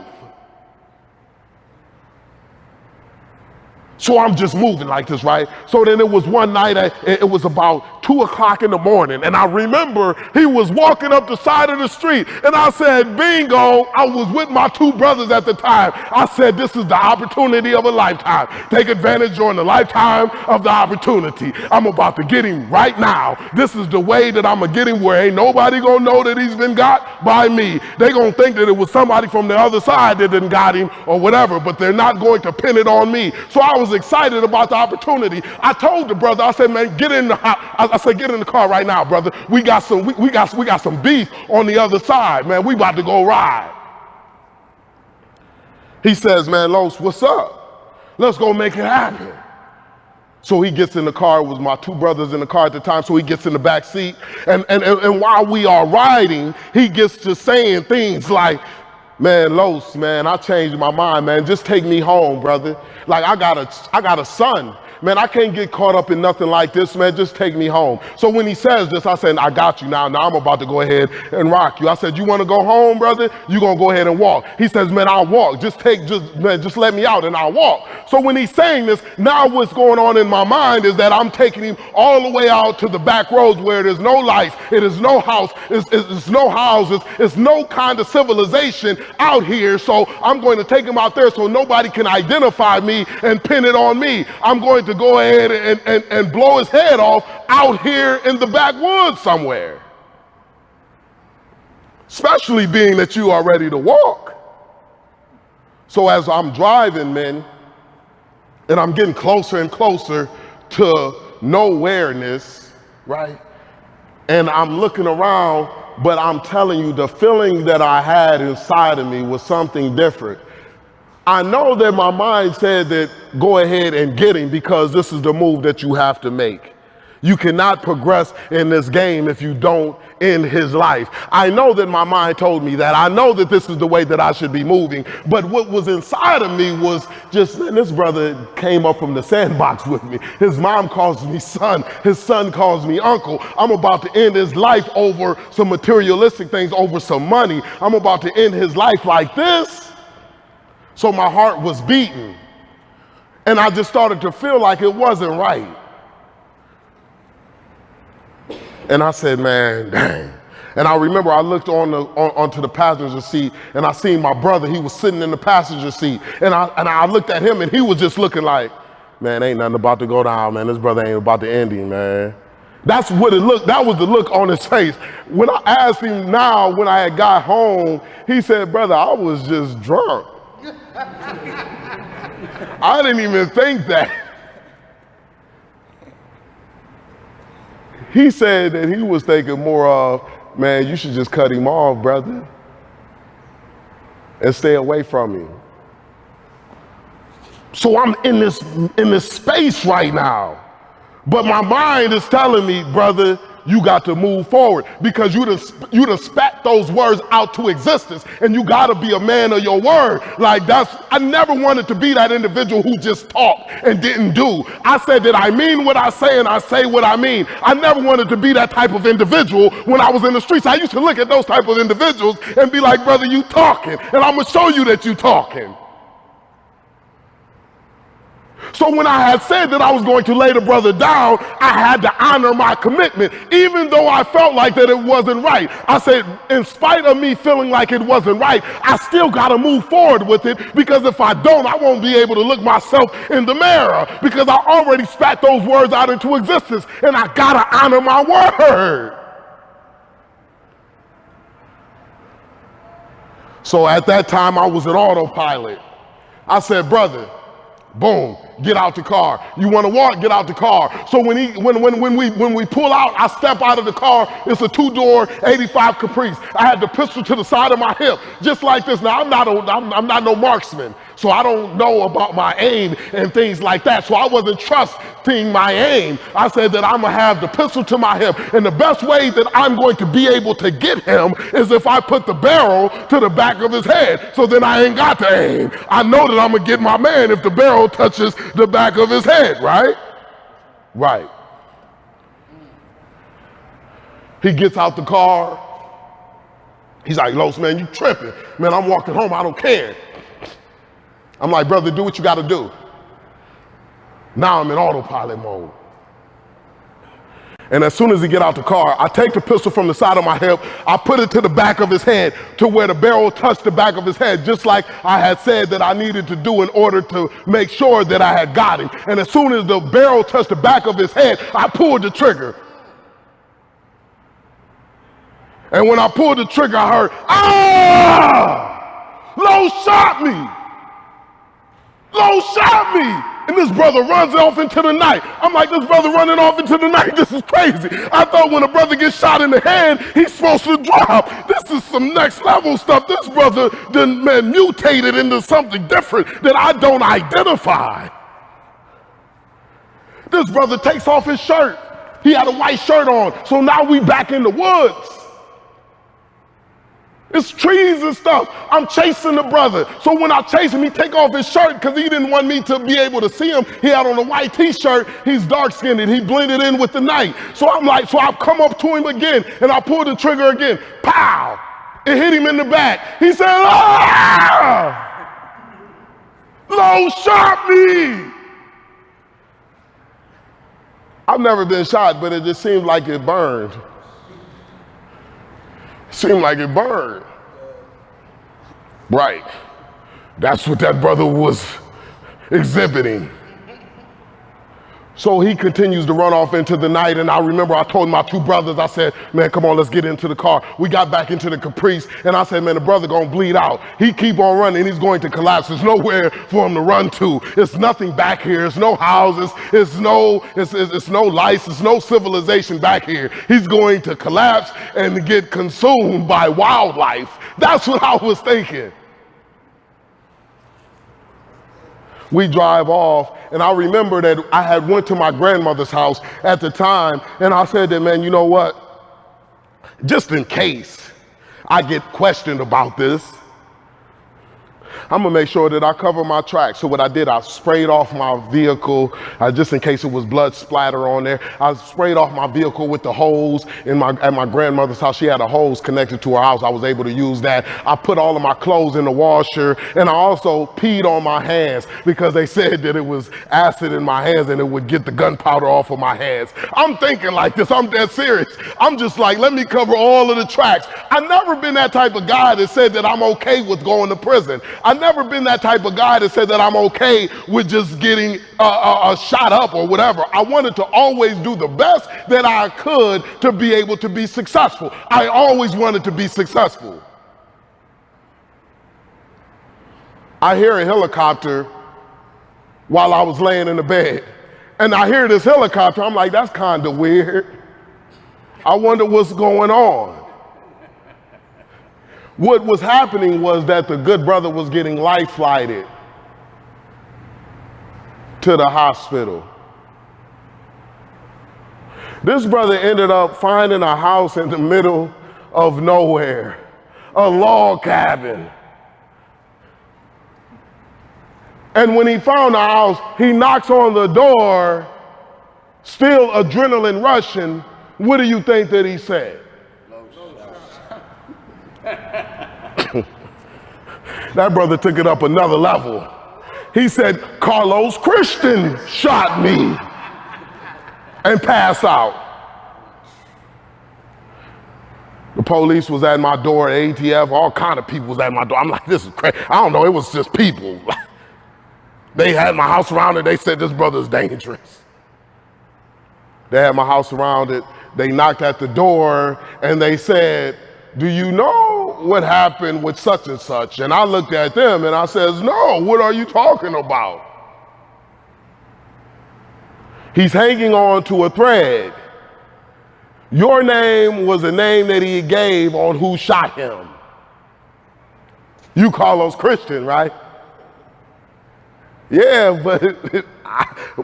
So I'm just moving like this, right? So then it was one night, it was about 2 o'clock in the morning, and I remember he was walking up the side of the street, and I said, bingo, I was with my 2 brothers at the time. I said, this is the opportunity of a lifetime. Take advantage during the lifetime of the opportunity. I'm about to get him right now. This is the way that I'm gonna get him, where ain't nobody gonna know that he's been got by me. They gonna think that it was somebody from the other side that didn't got him or whatever, but they're not going to pin it on me. So I was excited about the opportunity. I told the brother, I said, man, get in the I said, get in the car right now, brother. We got some beef on the other side, man. We about to go ride. He says, man, Los, what's up? Let's go make it happen. So he gets in the car. It was my 2 brothers in the car at the time. So he gets in the back seat, and while we are riding, he gets to saying things like, man, Los, man, I changed my mind, man. Just take me home, brother. Like, I got a son. Man, I can't get caught up in nothing like this, man. Just take me home. So when he says this, I said, I got you now. Now I'm about to go ahead and rock you. I said, you want to go home, brother? You going to go ahead and walk. He says, man, I'll walk. Just let me out and I'll walk. So when he's saying this, now what's going on in my mind is that I'm taking him all the way out to the back roads where there's no lights, it is no house, it's no houses, it's no kind of civilization out here. So I'm going to take him out there so nobody can identify me and pin it on me. I'm going to go ahead and blow his head off out here in the backwoods somewhere. Especially being that you are ready to walk. So as I'm driving, man, and I'm getting closer and closer to nowhereness, right? And I'm looking around, but I'm telling you, the feeling that I had inside of me was something different. I know that my mind said that go ahead and get him, because this is the move that you have to make. You cannot progress in this game if you don't end his life. I know that my mind told me that. I know that this is the way that I should be moving. But what was inside of me was just, man, this brother came up from the sandbox with me. His mom calls me son. His son calls me uncle. I'm about to end his life over some materialistic things, over some money. I'm about to end his life like this. So my heart was beating, and I just started to feel like it wasn't right. And I said, man, dang. And I remember I looked onto the passenger seat, and I seen my brother. He was sitting in the passenger seat, and I looked at him, and he was just looking like, man, ain't nothing about to go down, man. This brother ain't about to end him, man. That's what it looked. That was the look on his face. When I asked him now, when I had got home, he said, brother, I was just drunk. I didn't even think that. He said that he was thinking more of, man, you should just cut him off, brother, and stay away from him. So I'm in this space right now. But my mind is telling me, brother, you got to move forward, because you done spat those words out to existence, and you got to be a man of your word. Like, I never wanted to be that individual who just talked and didn't do. I said that I mean what I say and I say what I mean. I never wanted to be that type of individual when I was in the streets. I used to look at those type of individuals and be like, brother, you talking, and I'm gonna show you that you talking. So when I had said that I was going to lay the brother down, I had to honor my commitment, even though I felt like that it wasn't right. I said, in spite of me feeling like it wasn't right, I still got to move forward with it, because if I don't, I won't be able to look myself in the mirror, because I already spat those words out into existence, and I got to honor my word. So at that time, I was an autopilot. I said, brother, boom, get out the car. You want to walk? Get out the car. So when we pull out, I step out of the car. It's a 2-door 85 Caprice. I had the pistol to the side of my hip, just like this. Now I'm not no marksman, so I don't know about my aim and things like that. So I wasn't trusting my aim. I said that I'm gonna have the pistol to my hip, and the best way that I'm going to be able to get him is if I put the barrel to the back of his head. So then I ain't got to aim. I know that I'm gonna get my man if the barrel touches the back of his head, right? Right. He gets out the car. He's like, Los, man, you tripping. Man, I'm walking home, I don't care. I'm like, brother, do what you gotta do. Now I'm in autopilot mode. And as soon as he get out the car, I take the pistol from the side of my hip, I put it to the back of his head, to where the barrel touched the back of his head, just like I had said that I needed to do in order to make sure that I had got him. And as soon as the barrel touched the back of his head, I pulled the trigger. And when I pulled the trigger, I heard, ah! Lowe shot me! Lowe shot me! And this brother runs off into the night. I'm like, this brother running off into the night, this is crazy. I thought when a brother gets shot in the head, he's supposed to drop. This is some next level stuff. This brother then mutated into something different that I don't identify. This brother takes off his shirt. He had a white shirt on. So now we back in the woods. It's trees and stuff. I'm chasing the brother. So when I chase him, he take off his shirt because he didn't want me to be able to see him. He had on a white t-shirt. He's dark-skinned and he blended in with the night. So I'm like, so I come up to him again and I pull the trigger again. Pow! It hit him in the back. He said, ah! Lowe shot me! I've never been shot, but it just seemed like it burned. Seemed like it burned. Right. That's what that brother was exhibiting. So he continues to run off into the night, and I remember I told my two brothers, I said, man, come on, let's get into the car. We got back into the Caprice, and I said, man, the brother gonna bleed out. He keep on running, he's going to collapse. There's nowhere for him to run to. It's nothing back here. There's no houses. It's no lights. It's no civilization back here. He's going to collapse and get consumed by wildlife. That's what I was thinking. We drive off, and I remember that I had went to my grandmother's house at the time, and I said that, man, you know what? Just in case I get questioned about this, I'm gonna make sure that I cover my tracks. So what I did, I sprayed off my vehicle, just in case it was blood splatter on there. I sprayed off my vehicle with the hose at my grandmother's house. She had a hose connected to her house. I was able to use that. I put all of my clothes in the washer, and I also peed on my hands because they said that it was acid in my hands and it would get the gunpowder off of my hands. I'm thinking like this, I'm dead serious. I'm just like, let me cover all of the tracks. I've never been that type of guy that said that I'm okay with going to prison. I've never been that type of guy that said that I'm okay with just getting shot up or whatever. I wanted to always do the best that I could to be able to be successful. I always wanted to be successful. I hear a helicopter while I was laying in the bed. And I hear this helicopter. I'm like, that's kind of weird. I wonder what's going on. What was happening was that the good brother was getting life flighted. to the hospital. This brother ended up finding a house in the middle of nowhere, a log cabin. And when he found the house, he knocks on the door, still adrenaline rushing. What do you think that he said? That brother took it up another level. He said, Carlos Christian shot me, and passed out. The police was at my door, ATF, all kind of people was at my door. I'm like, this is crazy. I don't know, it was just people. They had my house surrounded. They said, this brother's dangerous. They had my house surrounded. They knocked at the door and they said, do you know what happened with such and such? And I looked at them and I says, no, what are you talking about? He's hanging on to a thread. Your name was a name that he gave on who shot him. You Carlos Christian, right? Yeah, but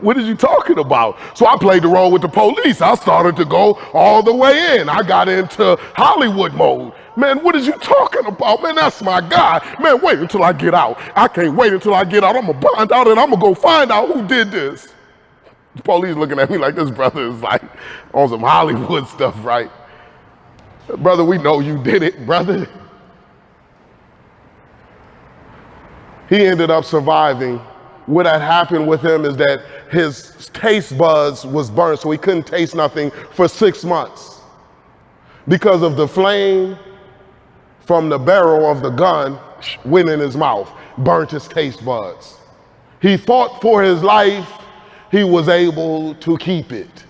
what are you talking about? So I played the role with the police. I started to go all the way in. I got into Hollywood mode. Man, what are you talking about? Man, that's my guy. Man, wait until I get out. I can't wait until I get out. I'm going to bond out and I'm going to go find out who did this. The police looking at me like this brother is like on some Hollywood stuff, right? Brother, we know you did it, brother. He ended up surviving. What had happened with him is that his taste buds was burned, so he couldn't taste nothing for 6 months. Because of the flame from the barrel of the gun went in his mouth, burnt his taste buds. He fought for his life. He was able to keep it.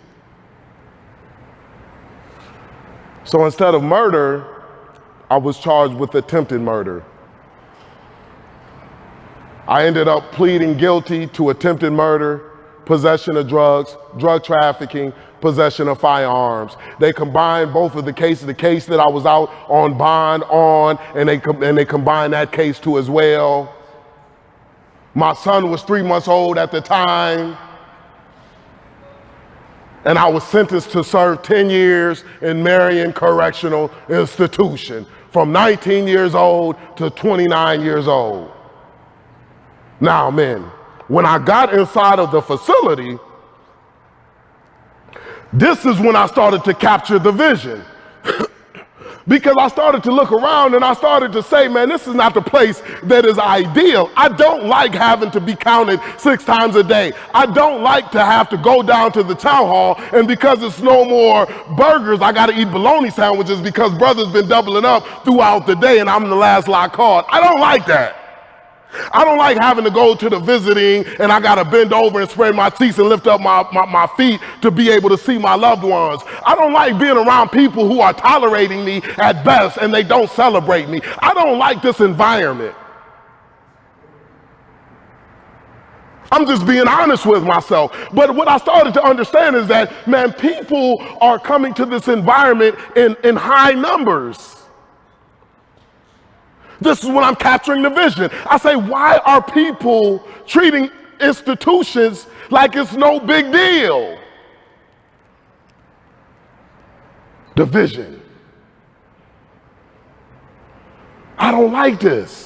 So instead of murder, I was charged with attempted murder. I ended up pleading guilty to attempted murder, possession of drugs, drug trafficking, possession of firearms. They combined both of the cases, the case that I was out on bond on, and they combined that case too as well. My son was 3 months old at the time, and I was sentenced to serve 10 years in London Correctional Institution, from 19 years old to 29 years old. Now, men, when I got inside of the facility, this is when I started to capture the vision. Because I started to look around and I started to say, man, this is not the place that is ideal. I don't like having to be counted 6 times a day. I don't like to have to go down to the town hall, and because it's no more burgers, I got to eat bologna sandwiches because brother's been doubling up throughout the day and I'm the last lot called. I don't like that. I don't like having to go to the visiting and I got to bend over and spread my cheeks and lift up my feet to be able to see my loved ones. I don't like being around people who are tolerating me at best and they don't celebrate me. I don't like this environment. I'm just being honest with myself. But what I started to understand is that, man, people are coming to this environment in high numbers. This is when I'm capturing the vision. I say, why are people treating institutions like it's no big deal? The vision. I don't like this.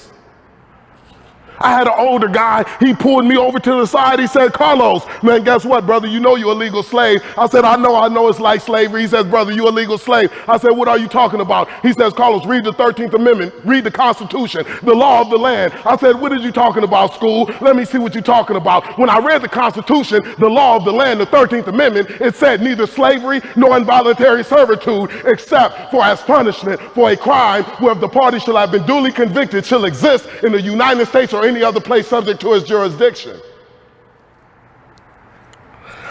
I had an older guy, he pulled me over to the side, he said, Carlos, man, guess what, brother, you know you're a legal slave. I said, I know it's like slavery. He says, brother, you're a legal slave. I said, what are you talking about? He says, Carlos, read the 13th Amendment, read the Constitution, the law of the land. I said, what are you talking about, school? Let me see what you're talking about. When I read the Constitution, the law of the land, the 13th Amendment, it said neither slavery nor involuntary servitude except for as punishment for a crime where the party shall have been duly convicted shall exist in the United States or any other place subject to his jurisdiction.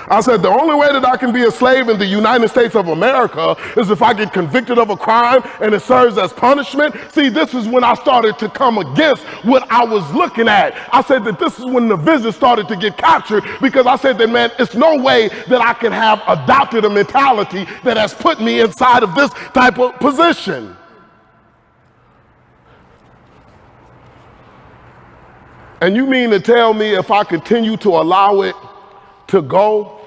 I said, the only way that I can be a slave in the United States of America is if I get convicted of a crime and it serves as punishment. See, this is when I started to come against what I was looking at. I said that this is when the vision started to get captured, because I said that, man, it's no way that I can have adopted a mentality that has put me inside of this type of position. And you mean to tell me if I continue to allow it, to go,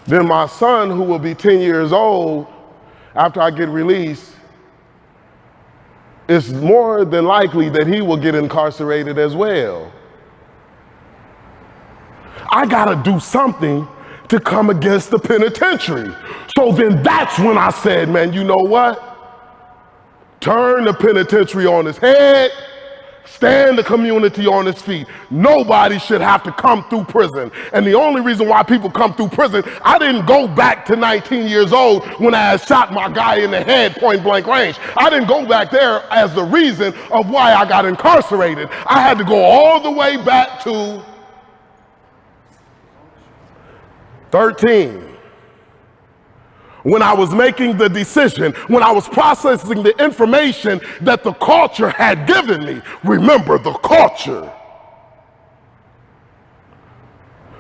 then my son, who will be 10 years old after I get released, it's more than likely that he will get incarcerated as well. I gotta do something to come against the penitentiary. So then that's when I said, man, you know what? Turn the penitentiary on its head, stand the community on its feet. Nobody should have to come through prison. And the only reason why people come through prison, I didn't go back to 19 years old when I had shot my guy in the head point blank range. I didn't go back there as the reason of why I got incarcerated. I had to go all the way back to 13. When I was making the decision, when I was processing the information that the culture had given me. Remember, the culture.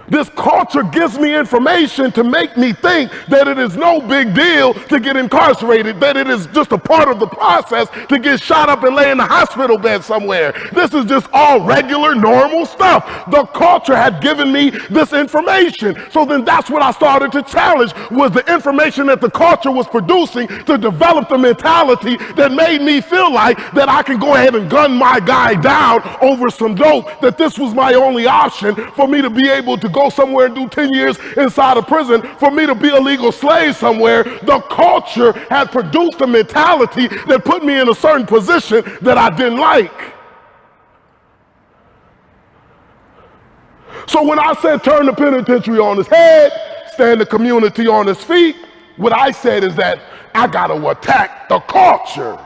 This culture gives me information to make me think that it is no big deal to get incarcerated, that it is just a part of the process to get shot up and lay in the hospital bed somewhere. This is just all regular, normal stuff. The culture had given me this information. So then that's what I started to challenge, was the information that the culture was producing to develop the mentality that made me feel like that I can go ahead and gun my guy down over some dope, that this was my only option for me to be able to go somewhere and do 10 years inside of prison, for me to be a legal slave somewhere. The culture had produced a mentality that put me in a certain position that I didn't like. So when I said turn the penitentiary on its head, stand the community on its feet, what I said is that I gotta attack the culture.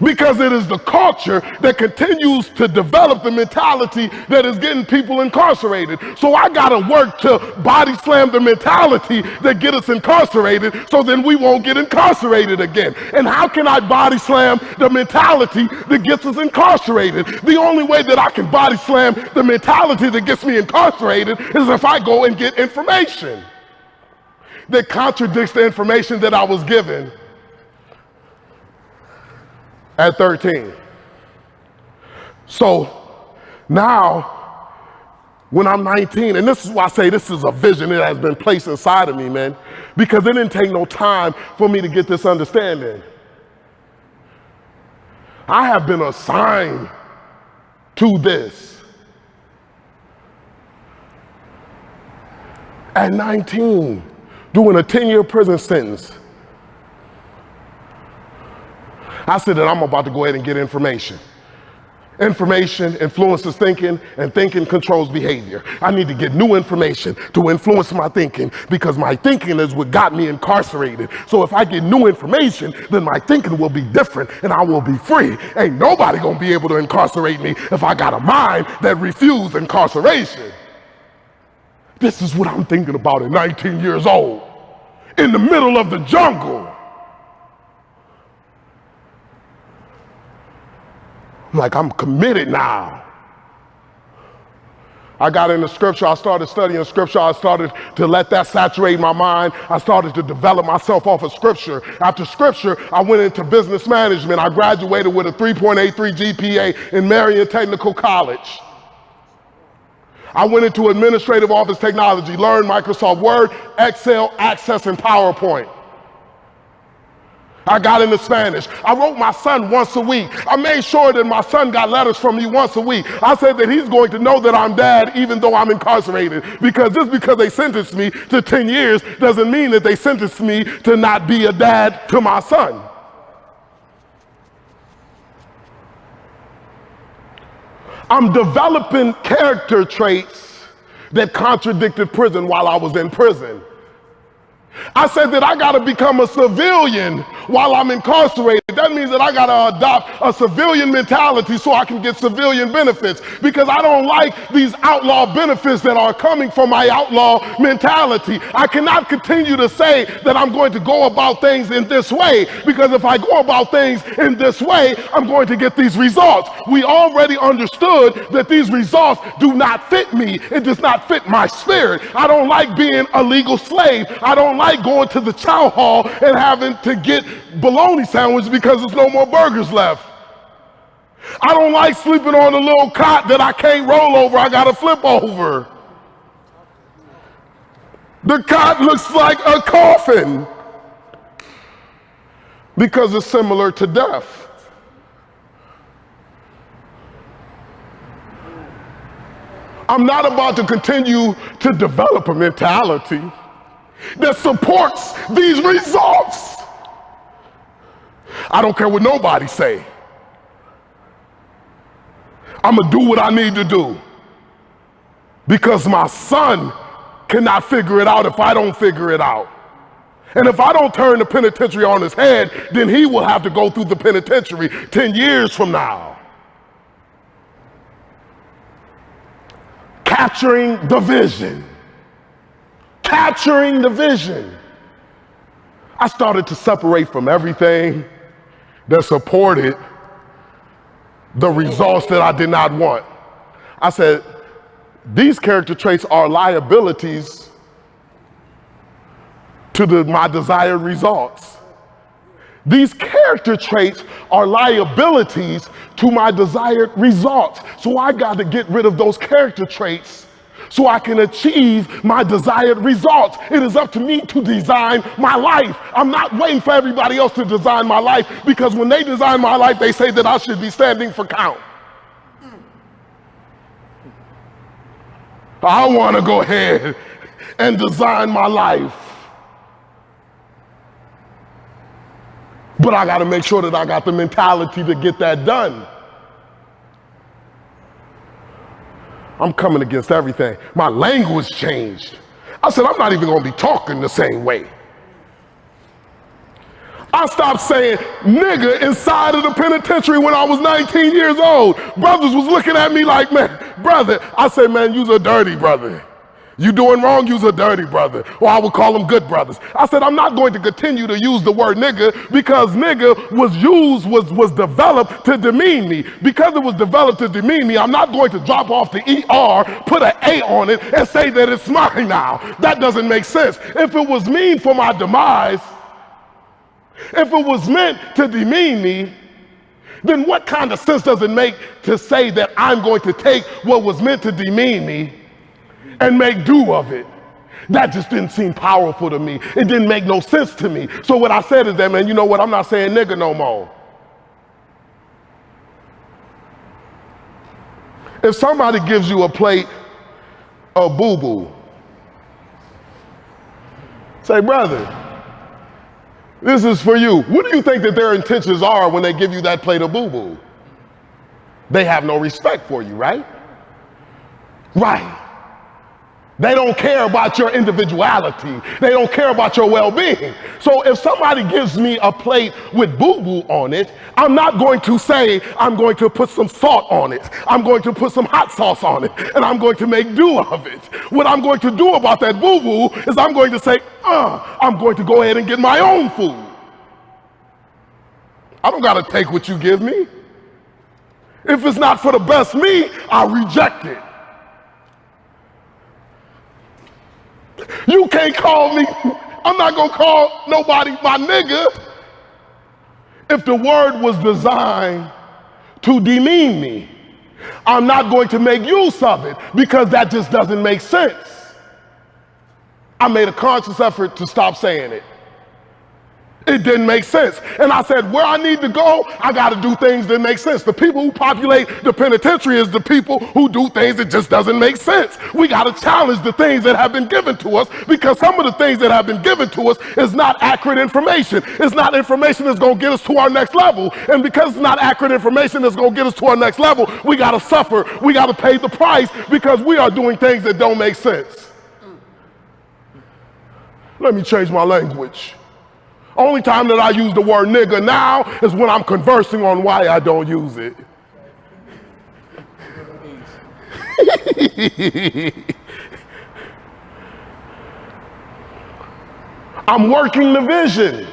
Because it is the culture that continues to develop the mentality that is getting people incarcerated. So I gotta work to body slam the mentality that get us incarcerated, so then we won't get incarcerated again. And how can I body slam the mentality that gets us incarcerated? The only way that I can body slam the mentality that gets me incarcerated is if I go and get information that contradicts the information that I was given at 13. So now, when I'm 19, and this is why I say this is a vision that has been placed inside of me, man, because it didn't take no time for me to get this understanding. I have been assigned to this. At 19, doing a 10-year prison sentence, I said that I'm about to go ahead and get information. Information influences thinking, and thinking controls behavior. I need to get new information to influence my thinking, because my thinking is what got me incarcerated. So if I get new information, then my thinking will be different and I will be free. Ain't nobody gonna be able to incarcerate me if I got a mind that refuses incarceration. This is what I'm thinking about at 19 years old, in the middle of the jungle. Like, I'm committed now. I got into scripture, I started studying scripture, I started to let that saturate my mind. I started to develop myself off of scripture. After scripture, I went into business management. I graduated with a 3.83 GPA in Marion Technical College. I went into administrative office technology, learned Microsoft Word, Excel, Access, and PowerPoint. I got into Spanish. I wrote my son once a week. I made sure that my son got letters from me once a week. I said that he's going to know that I'm dad even though I'm incarcerated, because just because they sentenced me to 10 years doesn't mean that they sentenced me to not be a dad to my son. I'm developing character traits that contradicted prison while I was in prison. I said that I gotta become a civilian while I'm incarcerated. That means that I gotta adopt a civilian mentality so I can get civilian benefits, because I don't like these outlaw benefits that are coming from my outlaw mentality. I cannot continue to say that I'm going to go about things in this way, because if I go about things in this way, I'm going to get these results. We already understood that these results do not fit me. It does not fit my spirit. I don't like being a legal slave. I don't like going to the chow hall and having to get bologna sandwiches because there's no more burgers left. I don't like sleeping on a little cot that I can't roll over, I gotta flip over. The cot looks like a coffin because it's similar to death. I'm not about to continue to develop a mentality that supports these results. I don't care what nobody say. I'm gonna do what I need to do because my son cannot figure it out if I don't figure it out. And if I don't turn the penitentiary on his head, then he will have to go through the penitentiary 10 years from now. Capturing the vision. Capturing the vision. I started to separate from everything that supported the results that I did not want. I said, these character traits are liabilities to my desired results. These character traits are liabilities to my desired results. So I got to get rid of those character traits so I can achieve my desired results. It is up to me to design my life. I'm not waiting for everybody else to design my life, because when they design my life, they say that I should be standing for count. I want to go ahead and design my life. But I got to make sure that I got the mentality to get that done. I'm coming against everything. My language changed. I said, I'm not even going to be talking the same way. I stopped saying nigga inside of the penitentiary when I was 19 years old. Brothers was looking at me like, man, brother. I said, man, you's a dirty brother. You doing wrong, you's a dirty brother. Or I would call them good brothers. I said, I'm not going to continue to use the word nigga, because nigga was developed to demean me. Because it was developed to demean me, I'm not going to drop off the ER, put an A on it, and say that it's mine now. That doesn't make sense. If it was mean for my demise, if it was meant to demean me, then what kind of sense does it make to say that I'm going to take what was meant to demean me and make do of it? That just didn't seem powerful to me. It didn't make no sense to me. So what I said is that, man, you know what? I'm not saying nigga no more. If somebody gives you a plate of boo-boo, say, brother, this is for you. What do you think that their intentions are when they give you that plate of boo-boo? They have no respect for you, right? Right. They don't care about your individuality. They don't care about your well-being. So if somebody gives me a plate with boo-boo on it, I'm not going to say I'm going to put some salt on it. I'm going to put some hot sauce on it, and I'm going to make do of it. What I'm going to do about that boo-boo is I'm going to say, I'm going to go ahead and get my own food. I don't got to take what you give me. If it's not for the best me, I reject it. You can't call me, I'm not gonna call nobody my nigga if the word was designed to demean me. I'm not going to make use of it because that just doesn't make sense. I made a conscious effort to stop saying it. It didn't make sense. And I said, where I need to go, I got to do things that make sense. The people who populate the penitentiary is the people who do things that just doesn't make sense. We got to challenge the things that have been given to us, because some of the things that have been given to us is not accurate information. It's not information that's going to get us to our next level. And because it's not accurate information that's going to get us to our next level, we got to suffer. We got to pay the price because we are doing things that don't make sense. Let me change my language. Only time that I use the word nigga now is when I'm conversing on why I don't use it. I'm working the vision.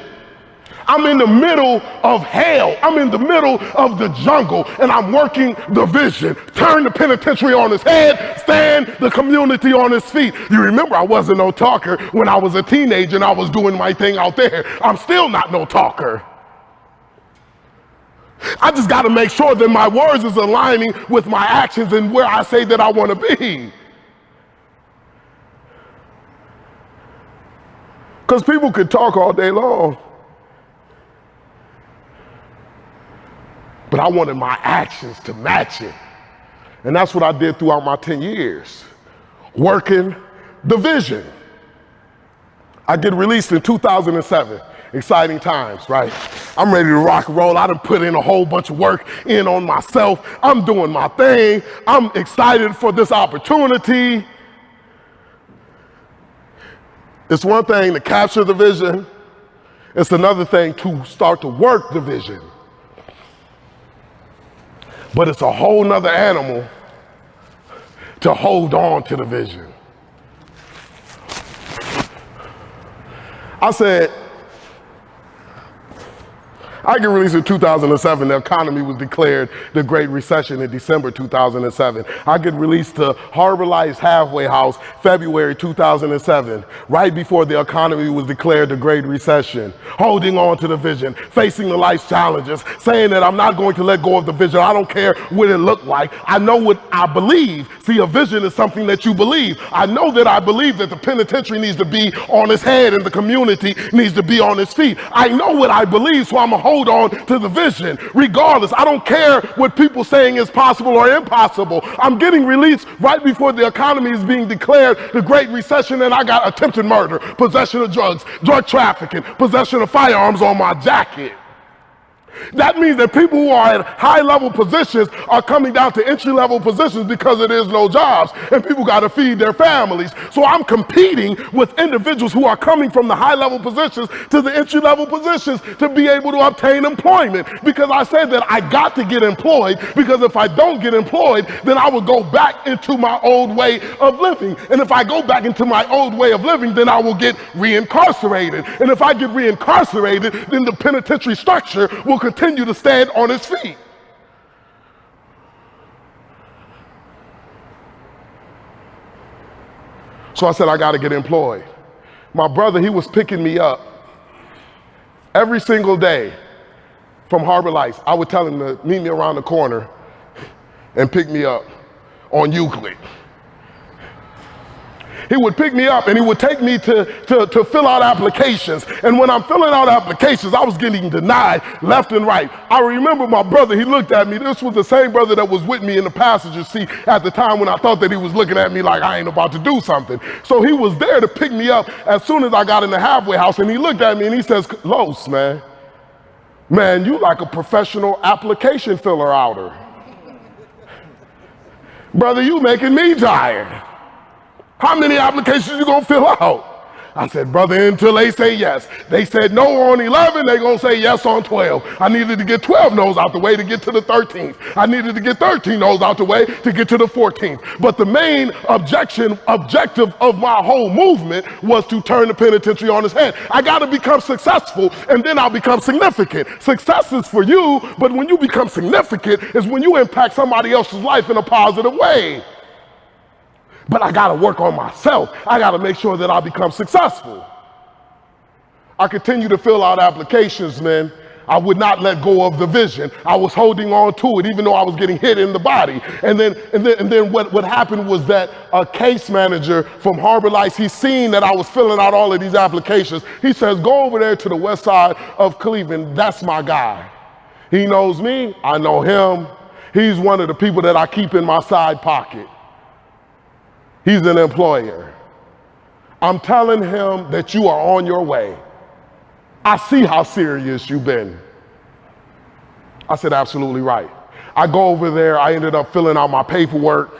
I'm in the middle of hell. I'm in the middle of the jungle, and I'm working the vision. Turn the penitentiary on its head, stand the community on its feet. You remember I wasn't no talker when I was a teenager and I was doing my thing out there. I'm still not no talker. I just got to make sure that my words is aligning with my actions and where I say that I want to be. Because people could talk all day long, but I wanted my actions to match it. And that's what I did throughout my 10 years, working the vision. I get released in 2007. Exciting times, right? I'm ready to rock and roll. I done put in a whole bunch of work in on myself. I'm doing my thing. I'm excited for this opportunity. It's one thing to capture the vision. It's another thing to start to work the vision. But it's a whole nother animal to hold on to the vision. I said, I get released in 2007. The economy was declared the Great Recession in December 2007. I get released to Harbor Lights Halfway House, February 2007, right before the economy was declared the Great Recession. Holding on to the vision, facing the life's challenges, saying that I'm not going to let go of the vision. I don't care what it looked like. I know what I believe. See, a vision is something that you believe. I know that I believe that the penitentiary needs to be on its head and the community needs to be on its feet. I know what I believe, so I'm a hold on to the vision. Regardless, I don't care what people saying is possible or impossible. I'm getting released right before the economy is being declared the Great Recession, and I got attempted murder, possession of drugs, drug trafficking, possession of firearms on my jacket. That means that people who are at high-level positions are coming down to entry-level positions because there is no jobs, and people got to feed their families. So I'm competing with individuals who are coming from the high-level positions to the entry-level positions to be able to obtain employment, because I said that I got to get employed, because if I don't get employed, then I will go back into my old way of living. And if I go back into my old way of living, then I will get reincarcerated. And if I get reincarcerated, then the penitentiary structure will continue to stand on its feet. So I said, I got to get employed. My brother, he was picking me up every single day from Harbor Lights. I would tell him to meet me around the corner and pick me up on Euclid. He would pick me up and he would take me to fill out applications. And when I'm filling out applications, I was getting denied left and right. I remember my brother, he looked at me. This was the same brother that was with me in the passenger seat at the time when I thought that he was looking at me like I ain't about to do something. So he was there to pick me up as soon as I got in the halfway house, and he looked at me and he says, Los, man, you like a professional application filler outer. Brother, you making me tired. How many applications you gonna fill out? I said, brother, until they say yes. They said no on 11, they gonna say yes on 12. I needed to get 12 no's out the way to get to the 13th. I needed to get 13 no's out the way to get to the 14th. But the main objective of my whole movement was to turn the penitentiary on its head. I gotta become successful, and then I'll become significant. Success is for you, but when you become significant is when you impact somebody else's life in a positive way. But I got to work on myself. I got to make sure that I become successful. I continue to fill out applications, man. I would not let go of the vision. I was holding on to it, even though I was getting hit in the body. And then what happened was that a case manager from Harbor Lights, he seen that I was filling out all of these applications. He says, go over there to the west side of Cleveland. That's my guy. He knows me. I know him. He's one of the people that I keep in my side pocket. He's an employer. I'm telling him that you are on your way. I see how serious you've been. I said, absolutely right. I go over there. I ended up filling out my paperwork.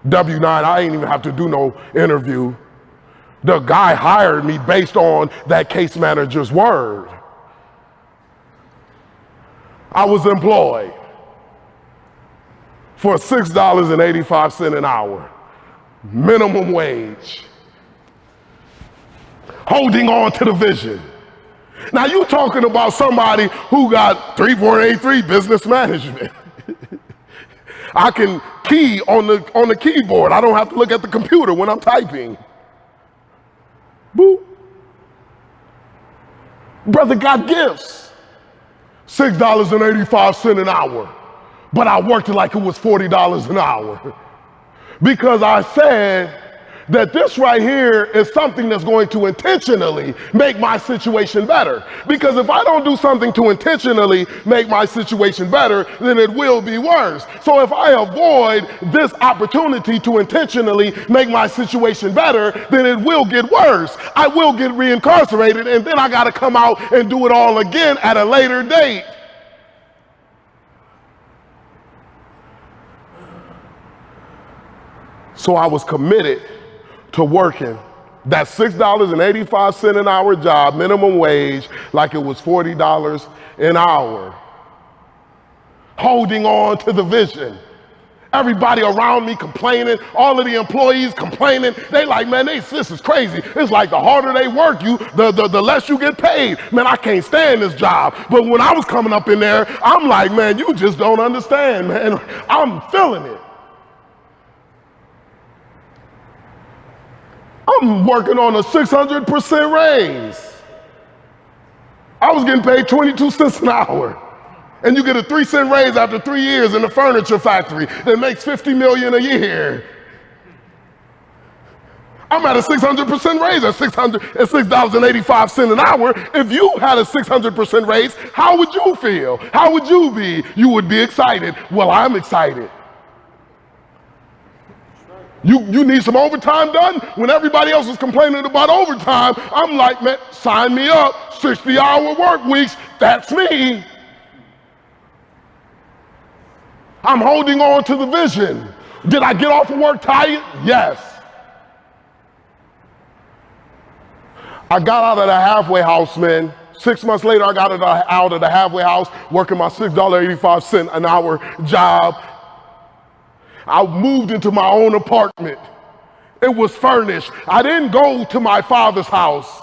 W-9, I ain't even have to do no interview. The guy hired me based on that case manager's word. I was employed for $6.85 an hour. Minimum wage, holding on to the vision. Now you talking about somebody who got 3.83 business management. I can key on the keyboard. I don't have to look at the computer when I'm typing. Boop. Brother got gifts. $6.85 an hour, but I worked it like it was $40 an hour. Because I said that this right here is something that's going to intentionally make my situation better. Because if I don't do something to intentionally make my situation better, then it will be worse. So if I avoid this opportunity to intentionally make my situation better, then it will get worse. I will get reincarcerated, and then I got to come out and do it all again at a later date. So I was committed to working that $6.85 an hour job, minimum wage, like it was $40 an hour. Holding on to the vision. Everybody around me complaining, all of the employees complaining. They like, man, this is crazy. It's like the harder they work you, the less you get paid. Man, I can't stand this job. But when I was coming up in there, I'm like, man, you just don't understand, man. I'm feeling it. I'm working on a 600% raise. I was getting paid 22 cents an hour. And you get a 3-cent raise after 3 years in the furniture factory that makes $50 million a year. I'm at a 600% raise at $6.85 an hour. If you had a 600% raise, how would you feel? How would you be? You would be excited. Well, I'm excited. You need some overtime done? When everybody else is complaining about overtime, I'm like, man, sign me up. 60-hour work weeks, that's me. I'm holding on to the vision. Did I get off of work tired? Yes. I got out of the halfway house, man. 6 months later, I got out of the halfway house, working my $6.85 an hour job. I moved into my own apartment. It was furnished. I didn't go to my father's house.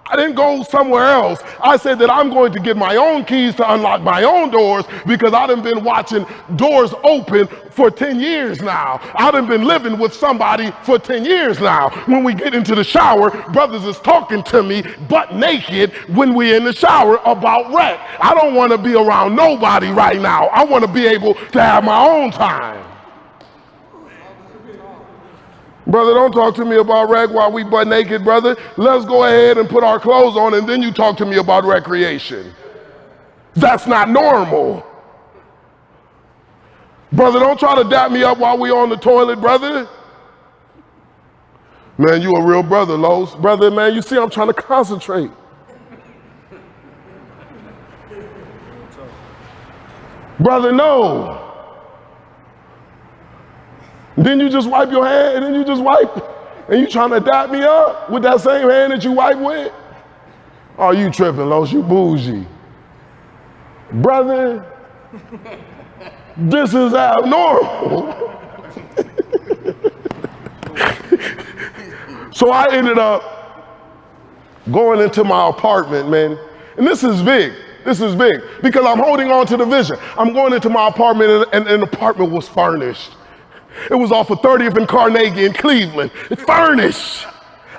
I didn't go somewhere else. I said that I'm going to get my own keys to unlock my own doors because I done been watching doors open for 10 years now. I done been living with somebody for 10 years now. When we get into the shower, brothers is talking to me butt naked when we in the shower about wreck. I don't want to be around nobody right now. I want to be able to have my own time. Brother, don't talk to me about rec while we butt naked, brother. Let's go ahead and put our clothes on and then you talk to me about recreation. That's not normal. Brother, don't try to dap me up while we on the toilet, brother. Man, you a real brother, Los. Brother, man, you see I'm trying to concentrate. Brother, no. Then you just wipe your hand, and then you just wipe, and you trying to dap me up with that same hand that you wipe with? Oh, you tripping, Los, you bougie. Brother, this is abnormal. So I ended up going into my apartment, man, and this is big. This is big, because I'm holding on to the vision. I'm going into my apartment, and the apartment was furnished. It was off of 30th and Carnegie in Cleveland. It's furnished.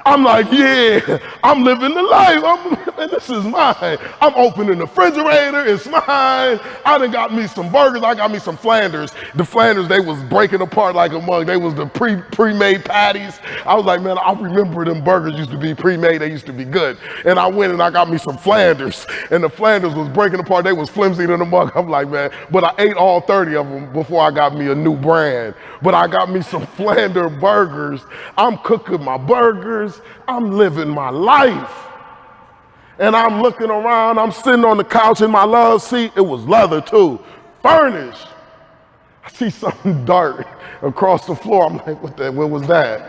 I'm like, yeah, I'm living the life. And this is mine. I'm opening the refrigerator. It's mine. I done got me some burgers. I got me some Flanders. The Flanders, they was breaking apart like a mug. They was the pre-made patties. I was like, man, I remember them burgers used to be pre-made. They used to be good. And I went and I got me some Flanders. And the Flanders was breaking apart. They was flimsy in the mug. I'm like, man, but I ate all 30 of them before I got me a new brand. But I got me some Flander burgers. I'm cooking my burgers. I'm living my life. And I'm looking around, I'm sitting on the couch in my love seat. It was leather too, furnished. I see something dark across the floor. I'm like, what was that?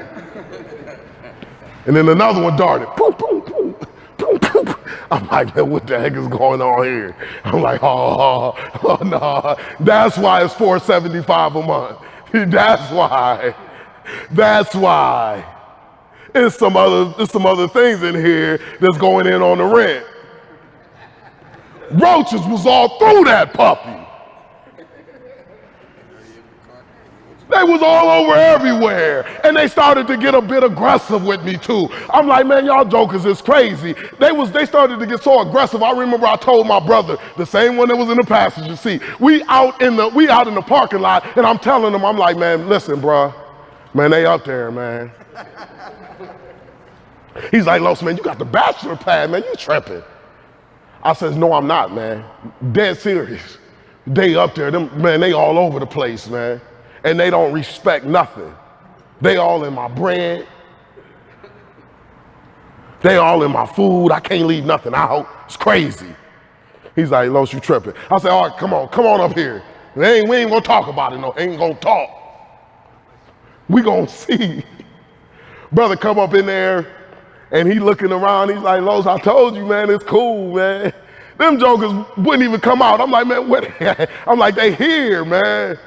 And then another one darted. Boom, boom, boom, boom, boom. I'm like, man, what the heck is going on here? I'm like, oh no. That's why it's $475 a month. That's why. That's why. There's some other things in here that's going in on the rent. Roaches was all through that puppy. They was all over everywhere. And they started to get a bit aggressive with me too. I'm like, man, y'all jokers is crazy. They started to get so aggressive. I remember I told my brother, the same one that was in the passenger seat, we out in the parking lot, and I'm telling him, I'm like, man, listen, bruh, man, they up there, man. He's like, Los, man, you got the bachelor pad, man, you tripping. I says, no, I'm not, man. Dead serious. They up there, man, they all over the place, man. And they don't respect nothing. They all in my bread. They all in my food. I can't leave nothing out. It's crazy. He's like, Los, you tripping. I said, all right, come on up here. We ain't gonna talk about it, no, ain't gonna talk. We gonna see. Brother come up in there and he looking around, he's like, Los, I told you, man, it's cool, man. Them jokers wouldn't even come out. I'm like, man, what? I'm like, they here, man.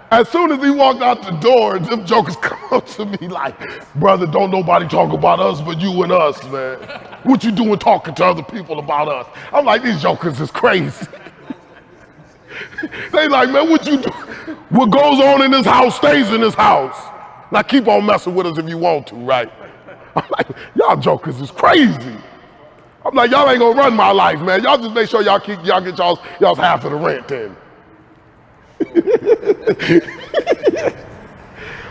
As soon as he walked out the door, them jokers come up to me like, brother, don't nobody talk about us but you and us, man. What you doing talking to other people about us? I'm like, these jokers is crazy. They like, man, what you do? What goes on in this house stays in this house. Now keep on messing with us if you want to, right? I'm like, y'all jokers is crazy. I'm like, y'all ain't gonna run my life, man. Y'all just make sure y'all get y'all's half of the rent then.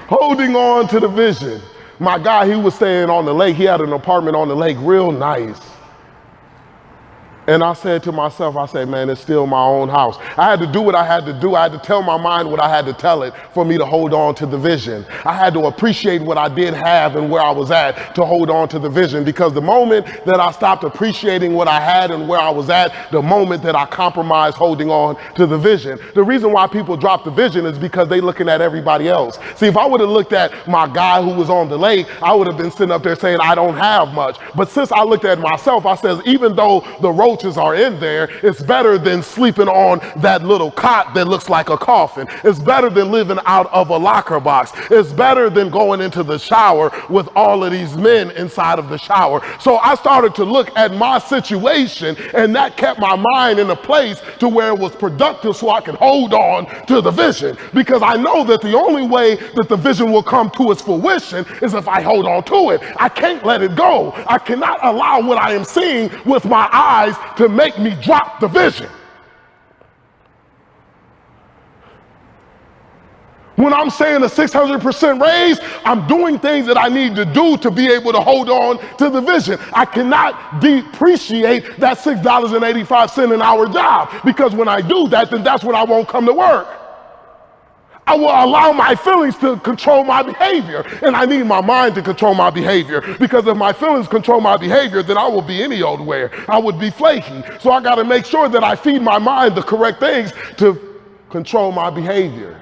Holding on to the vision. My guy, he was staying on the lake. He had an apartment on the lake, real nice. And I said to myself, I said, man, it's still my own house. I had to do what I had to do. I had to tell my mind what I had to tell it for me to hold on to the vision. I had to appreciate what I did have and where I was at to hold on to the vision, because the moment that I stopped appreciating what I had and where I was at, the moment that I compromised holding on to the vision. The reason why people drop the vision is because they looking at everybody else. See, if I would have looked at my guy who was on the lake, I would have been sitting up there saying, I don't have much. But since I looked at myself, I says, even though the roaches are in there, it's better than sleeping on that little cot that looks like a coffin. It's better than living out of a locker box. It's better than going into the shower with all of these men inside of the shower. So I started to look at my situation, and that kept my mind in a place to where it was productive so I could hold on to the vision, because I know that the only way that the vision will come to its fruition is if I hold on to it. I can't let it go. I cannot allow what I am seeing with my eyes to make me drop the vision. When I'm saying a 600% raise, I'm doing things that I need to do to be able to hold on to the vision. I cannot depreciate that $6.85 an hour job, because when I do that, then that's when I won't come to work. I will allow my feelings to control my behavior, and I need my mind to control my behavior, because if my feelings control my behavior, then I will be any old where. I would be flaky. So I got to make sure that I feed my mind the correct things to control my behavior.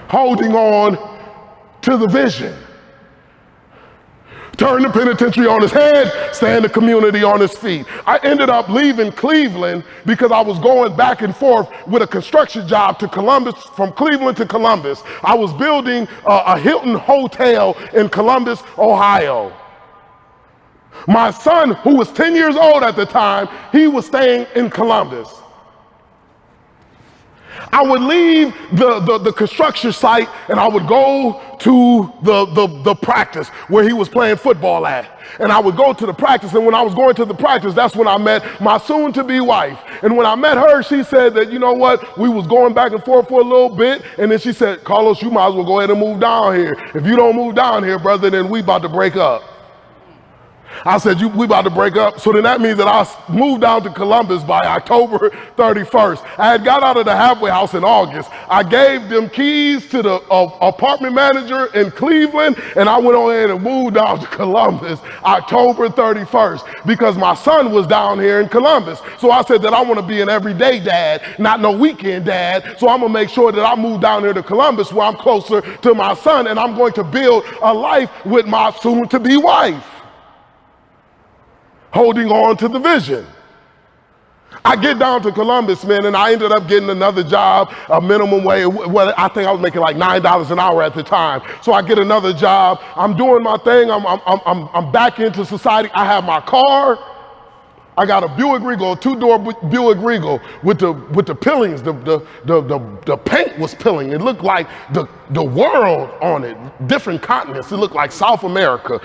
Holding on to the vision. Turn the penitentiary on his head, stand the community on his feet. I ended up leaving Cleveland because I was going back and forth with a construction job to Columbus, from Cleveland to Columbus. I was building a Hilton hotel in Columbus, Ohio. My son, who was 10 years old at the time, he was staying in Columbus. I would leave the construction site and I would go to the practice where he was playing football at. And I would go to the practice, and when I was going to the practice, that's when I met my soon-to-be wife. And when I met her, she said that, you know what, we was going back and forth for a little bit, and then she said, Carlos, you might as well go ahead and move down here. If you don't move down here, brother, then we about to break up. I said, we about to break up. So then that means that I moved down to Columbus by October 31st. I had got out of the halfway house in August. I gave them keys to the apartment manager in Cleveland, and I went on ahead and moved down to Columbus October 31st because my son was down here in Columbus. So I said that I want to be an everyday dad, not no weekend dad. So I'm going to make sure that I move down here to Columbus where I'm closer to my son, and I'm going to build a life with my soon-to-be wife. Holding on to the vision. I get down to Columbus, man, and I ended up getting another job, a minimum wage. Well, I think I was making like $9 an hour at the time. So I get another job. I'm doing my thing. I'm back into society. I have my car. I got a Buick Regal, a two-door Buick Regal with the peelings. The paint was peeling. It looked like the world on it, different continents. It looked like South America,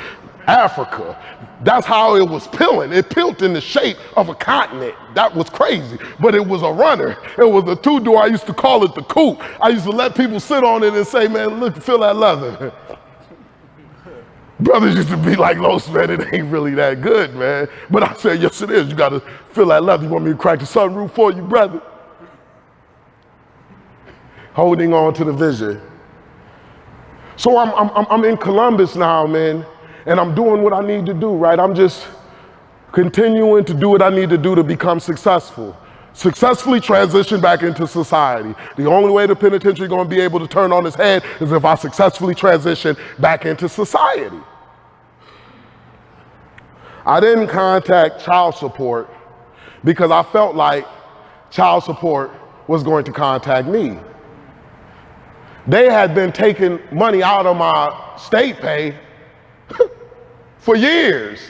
Africa. That's how it was peeling. It peeled in the shape of a continent. That was crazy, but it was a runner. It was a two-door. I used to call it the coupe. I used to let people sit on it and say, man, look, feel that leather. Brothers used to be like, Los, man, it ain't really that good, man. But I said, yes, it is. You got to feel that leather. You want me to crack the sunroof for you, brother? Holding on to the vision. So I'm in Columbus now, man, and I'm doing what I need to do, right? I'm just continuing to do what I need to do to become successful. Successfully transition back into society. The only way the penitentiary is going to be able to turn on its head is if I successfully transition back into society. I didn't contact child support because I felt like child support was going to contact me. They had been taking money out of my state pay for years.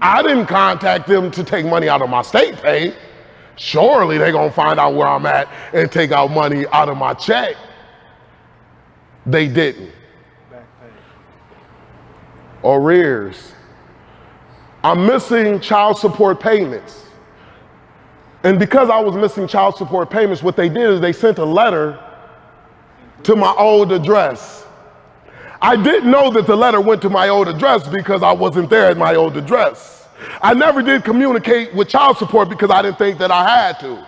I didn't contact them to take money out of my state pay. Surely they're gonna find out where I'm at and take out money out of my check. They didn't. Arrears. I'm missing child support payments. And because I was missing child support payments, what they did is they sent a letter to my old address. I didn't know that the letter went to my old address because I wasn't there at my old address. I never did communicate with child support because I didn't think that I had to.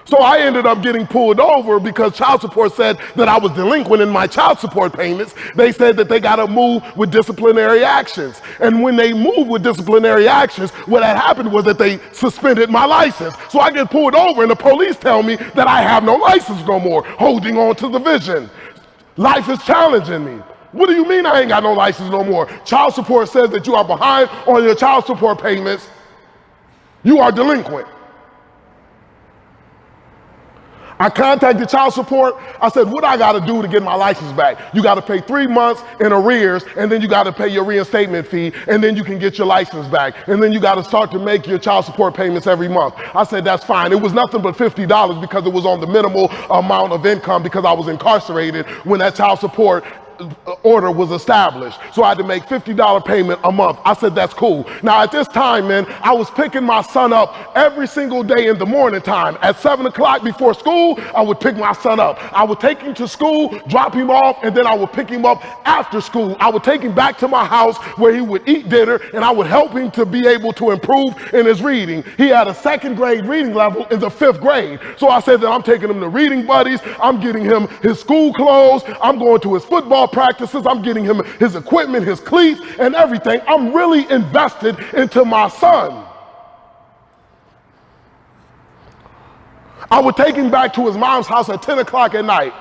So I ended up getting pulled over because child support said that I was delinquent in my child support payments. They said that they got to move with disciplinary actions. And when they moved with disciplinary actions, what had happened was that they suspended my license. So I get pulled over and the police tell me that I have no license no more, holding on to the vision. Life is challenging me. What do you mean I ain't got no license no more? Child support says that you are behind on your child support payments. You are delinquent. I contacted child support. I said, what I gotta do to get my license back? You gotta pay 3 months in arrears, and then you gotta pay your reinstatement fee, and then you can get your license back. And then you gotta start to make your child support payments every month. I said, that's fine. It was nothing but $50 because it was on the minimal amount of income because I was incarcerated when that child support order was established. So I had to make $50 payment a month. I said, that's cool. Now at this time, man, I was picking my son up every single day in the morning time. At 7 o'clock before school, I would pick my son up. I would take him to school, drop him off, and then I would pick him up after school. I would take him back to my house where he would eat dinner, and I would help him to be able to improve in his reading. He had a 2nd grade reading level in the 5th grade. So I said that I'm taking him to reading buddies, I'm getting him his school clothes, I'm going to his football practices, I'm getting him his equipment, his cleats, and everything. I'm really invested into my son. I would take him back to his mom's house at 10 o'clock at night,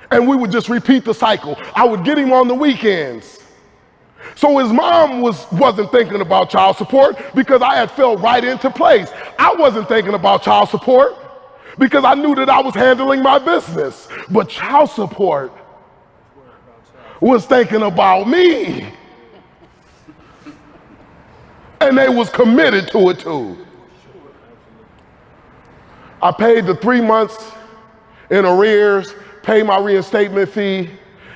and we would just repeat the cycle. I would get him on the weekends. So his mom wasn't thinking about child support because I had fell right into place. I wasn't thinking about child support because I knew that I was handling my business. But child support was thinking about me. And they was committed to it too. I paid the 3 months in arrears, paid my reinstatement fee,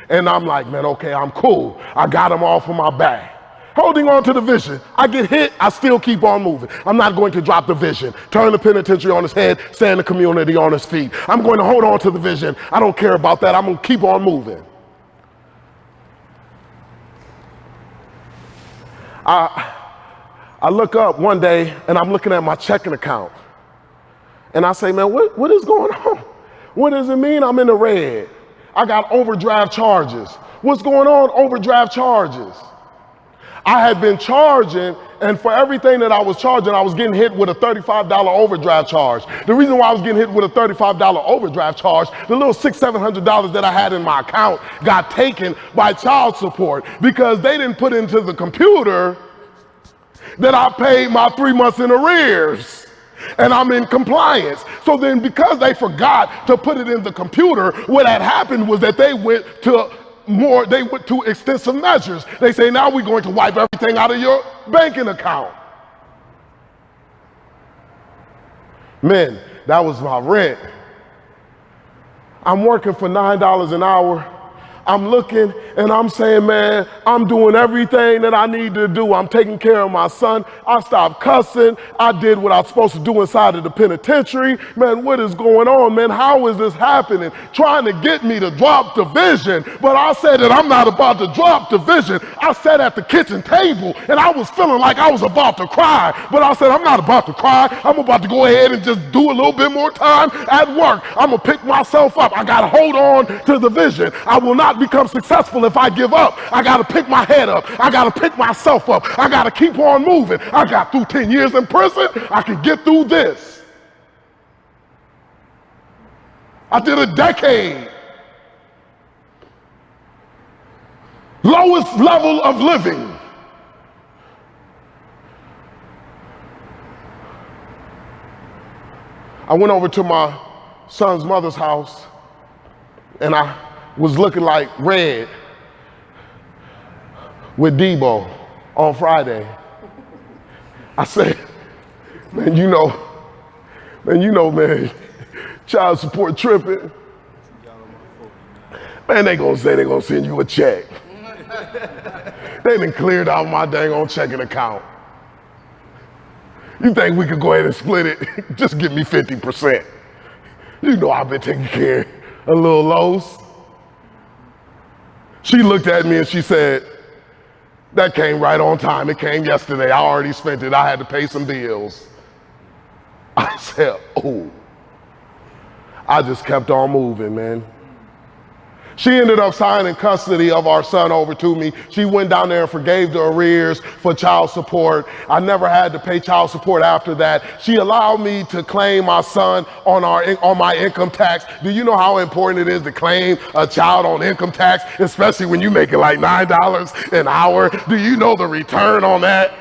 and I'm like, man, okay, I'm cool. I got them off of my back. Holding on to the vision. I get hit, I still keep on moving. I'm not going to drop the vision, turn the penitentiary on its head, stand the community on its feet. I'm going to hold on to the vision. I don't care about that. I'm going to keep on moving. I look up one day and I'm looking at my checking account and I say, man, what is going on? What does it mean I'm in the red? I got overdraft charges. What's going on? Overdraft charges. I had been charging, and for everything that I was charging, I was getting hit with a $35 overdraft charge. The reason why I was getting hit with a $35 overdraft charge, the little $600-700 that I had in my account got taken by child support because they didn't put into the computer that I paid my 3 months in arrears. And I'm in compliance. So then because they forgot to put it in the computer, what had happened was that they went to extensive measures. They say, now we're going to wipe everything out of your banking account. Men, that was my rent. I'm working for $9 an hour. I'm looking and I'm saying, man, I'm doing everything that I need to do. I'm taking care of my son. I stopped cussing. I did what I was supposed to do inside of the penitentiary. Man, what is going on, man? How is this happening? Trying to get me to drop division. But I said that I'm not about to drop division. I sat at the kitchen table and I was feeling like I was about to cry. But I said, I'm not about to cry. I'm about to go ahead and just do a little bit more time at work. I'm going to pick myself up. I got to hold on to the vision. I will not become successful if I give up. I got to pick my head up. I got to pick myself up. I got to keep on moving. I got through 10 years in prison. I can get through this. I did a decade. Lowest level of living. I went over to my son's mother's house and I was looking like Red with Debo on Friday. I said, man, child support tripping. Man, they gonna say they gonna send you a check. They done cleared out my dang on checking account. You think we could go ahead and split it? Just give me 50%. You know I've been taking care of little Lowe's. She looked at me and she said, that came right on time. It came yesterday. I already spent it. I had to pay some bills. I said, oh. I just kept on moving, man. She ended up signing custody of our son over to me. She went down there and forgave the arrears for child support. I never had to pay child support after that. She allowed me to claim my son on my income tax. Do you know how important it is to claim a child on income tax, especially when you make it like $9 an hour? Do you know the return on that?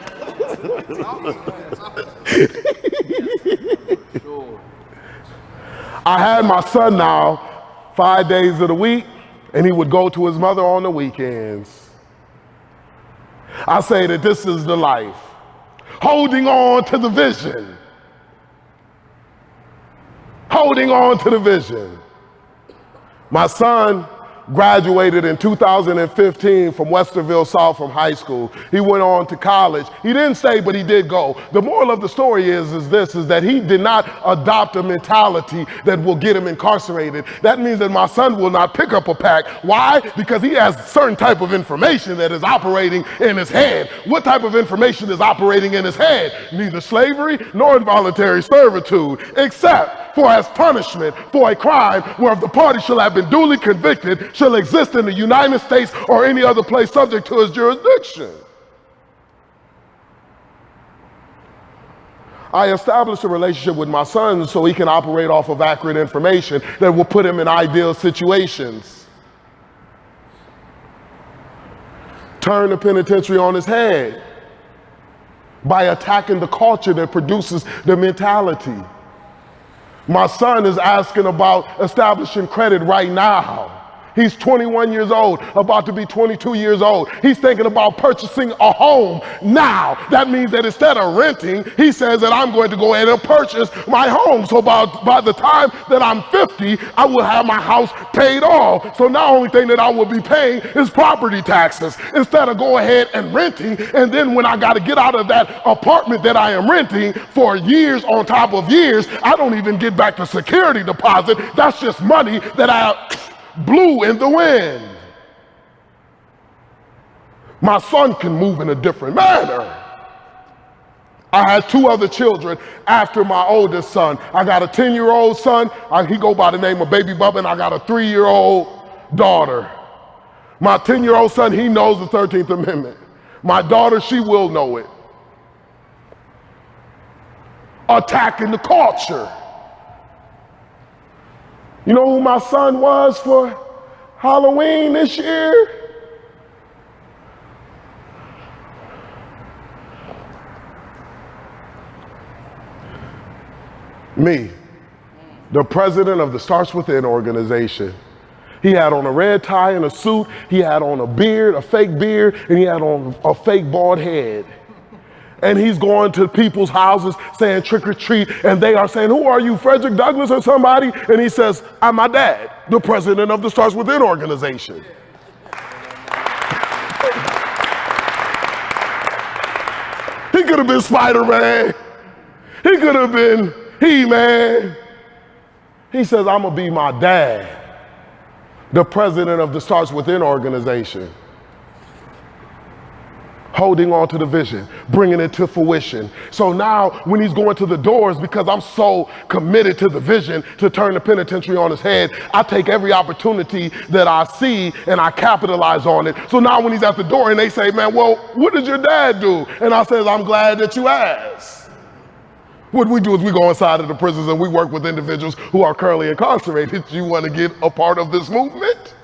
I had my son now 5 days of the week, and he would go to his mother on the weekends. I say that this is the life. Holding on to the vision. Holding on to the vision. My son graduated in 2015 from Westerville South from high school. He went on to college. He didn't stay, but he did go. The moral of the story is that he did not adopt a mentality that will get him incarcerated. That means that my son will not pick up a pack. Why? Because he has certain type of information that is operating in his head. What type of information is operating in his head? Neither slavery nor involuntary servitude, except for as punishment for a crime whereof the party shall have been duly convicted, shall exist in the United States or any other place subject to his jurisdiction. I established a relationship with my son so he can operate off of accurate information that will put him in ideal situations. Turn the penitentiary on his head by attacking the culture that produces the mentality. My son is asking about establishing credit right now. He's 21 years old, about to be 22 years old. He's thinking about purchasing a home now. That means that instead of renting, he says that I'm going to go ahead and purchase my home. So by the time that I'm 50, I will have my house paid off. So now the only thing that I will be paying is property taxes instead of go ahead and renting. And then when I got to get out of that apartment that I am renting for years on top of years, I don't even get back the security deposit. That's just money that I blew in the wind. My son can move in a different manner. I had two other children after my oldest son. I got a 10-year-old son. He go by the name of Baby Bubba, and I got a 3-year-old daughter. My 10-year-old son, he knows the 13th Amendment. My daughter, she will know it. Attacking the culture. You know who my son was for Halloween this year? Me, the president of the Starts Within organization. He had on a red tie and a suit. He had on a beard, a fake beard, and he had on a fake bald head. And he's going to people's houses saying trick or treat, and they are saying, who are you, Frederick Douglass or somebody? And he says, I'm my dad, the president of the Starts Within organization. He could have been Spider-Man. He could have been He-Man. He says, I'm gonna be my dad, the president of the Starts Within organization. Holding on to the vision, bringing it to fruition. So now when he's going to the doors, because I'm so committed to the vision to turn the penitentiary on its head, I take every opportunity that I see and I capitalize on it. So now when he's at the door and they say, man, well, what did your dad do? And I says, I'm glad that you asked. What we do is we go inside of the prisons and we work with individuals who are currently incarcerated. You want to get a part of this movement?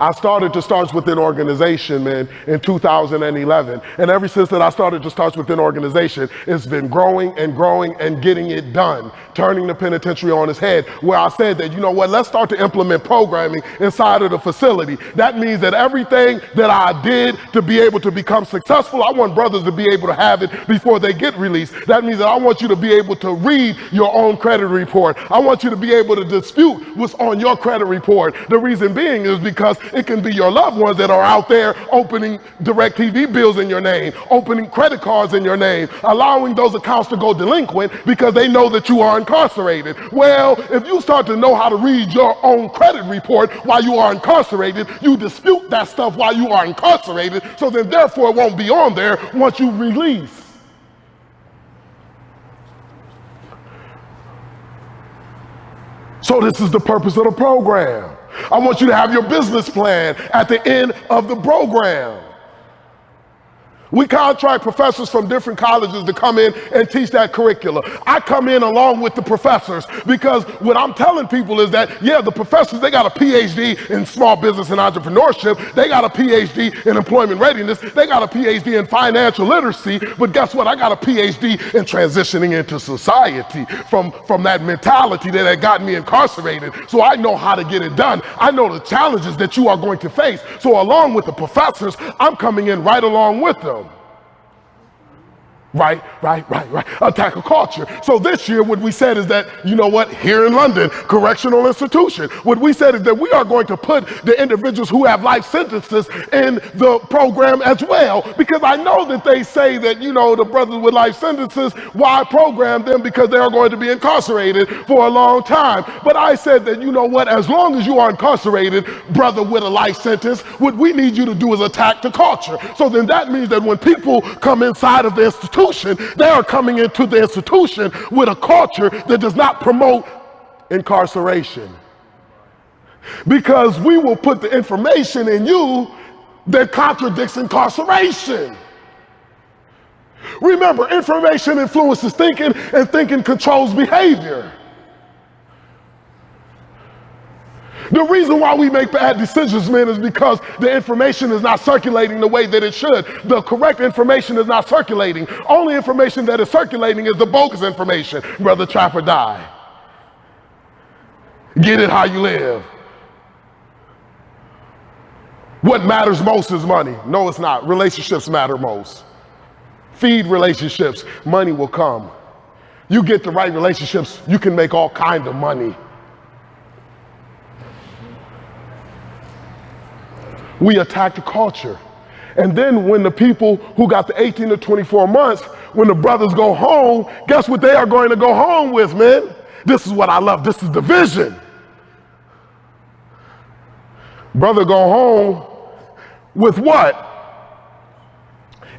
I started to Starts Within organization, man, in 2011. And ever since that I started to Starts Within organization, it's been growing and growing and getting it done, turning the penitentiary on its head, where I said that, you know what, let's start to implement programming inside of the facility. That means that everything that I did to be able to become successful, I want brothers to be able to have it before they get released. That means that I want you to be able to read your own credit report. I want you to be able to dispute what's on your credit report. The reason being is because it can be your loved ones that are out there opening DirecTV bills in your name, opening credit cards in your name, allowing those accounts to go delinquent because they know that you are incarcerated. Well, if you start to know how to read your own credit report while you are incarcerated, you dispute that stuff while you are incarcerated, so then therefore it won't be on there once you release. So this is the purpose of the program. I want you to have your business plan at the end of the program. We contract professors from different colleges to come in and teach that curriculum. I come in along with the professors because what I'm telling people is that, yeah, the professors, they got a PhD in small business and entrepreneurship. They got a PhD in employment readiness. They got a PhD in financial literacy. But guess what? I got a PhD in transitioning into society from that mentality that had gotten me incarcerated. So I know how to get it done. I know the challenges that you are going to face. So along with the professors, I'm coming in right along with them. Right. Attack a culture. So this year what we said is that, you know what, here in London Correctional Institution, what we said is that we are going to put the individuals who have life sentences in the program as well. Because I know that they say that, you know, the brothers with life sentences, why program them? Because they are going to be incarcerated for a long time. But I said that, you know what, as long as you are incarcerated, brother with a life sentence, what we need you to do is attack the culture. So then that means that when people come inside of the institution, they are coming into the institution with a culture that does not promote incarceration. Because we will put the information in you that contradicts incarceration. Remember, information influences thinking, and thinking controls behavior. The reason why we make bad decisions, man, is because the information is not circulating the way that it should. The correct information is not circulating. Only information that is circulating is the bogus information. Brother, trap or die. Get it how you live. What matters most is money. No, it's not. Relationships matter most. Feed relationships. Money will come. You get the right relationships, you can make all kinds of money. We attack the culture. And then when the people who got the 18 to 24 months, when the brothers go home, guess what they are going to go home with, man? This is what I love. This is the vision. Brother go home with what?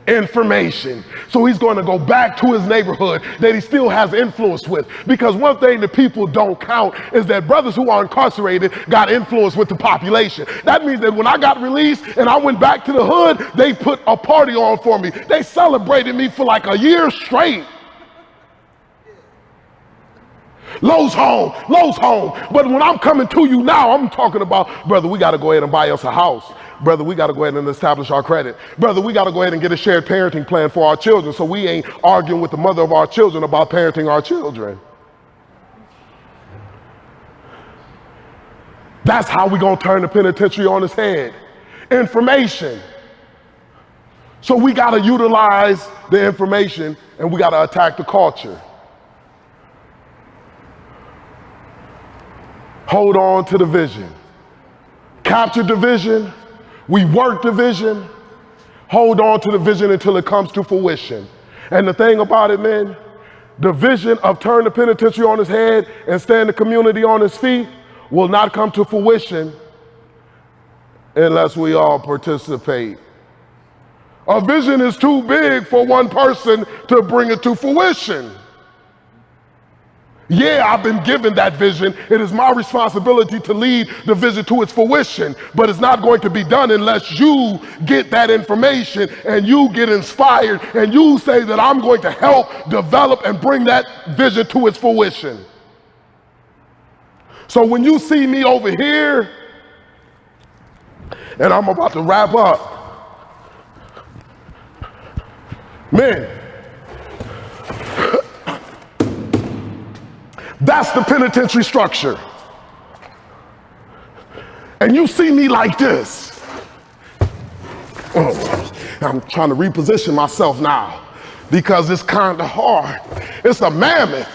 Information. So he's going to go back to his neighborhood that he still has influence with. Because one thing that people don't count is that brothers who are incarcerated got influence with the population. That means that when I got released and I went back to the hood, they put a party on for me. They celebrated me for like a year straight. Lowe's home. But when I'm coming to you now, I'm talking about, brother, we got to go ahead and buy us a house. Brother, we got to go ahead and establish our credit. Brother, we got to go ahead and get a shared parenting plan for our children so we ain't arguing with the mother of our children about parenting our children. That's how we going to turn the penitentiary on its head. Information. So we got to utilize the information and we got to attack the culture. Hold on to the vision. Capture the vision. We work the vision. Hold on to the vision until it comes to fruition. And the thing about it, man, the vision of turn the penitentiary on its head and stand the community on its feet will not come to fruition unless we all participate. A vision is too big for one person to bring it to fruition. Yeah, I've been given that vision. It is my responsibility to lead the vision to its fruition, but it's not going to be done unless you get that information and you get inspired and you say that I'm going to help develop and bring that vision to its fruition. So when you see me over here, and I'm about to wrap up, men, that's the penitentiary structure. And you see me like this. Oh, I'm trying to reposition myself now because it's kind of hard. It's a mammoth.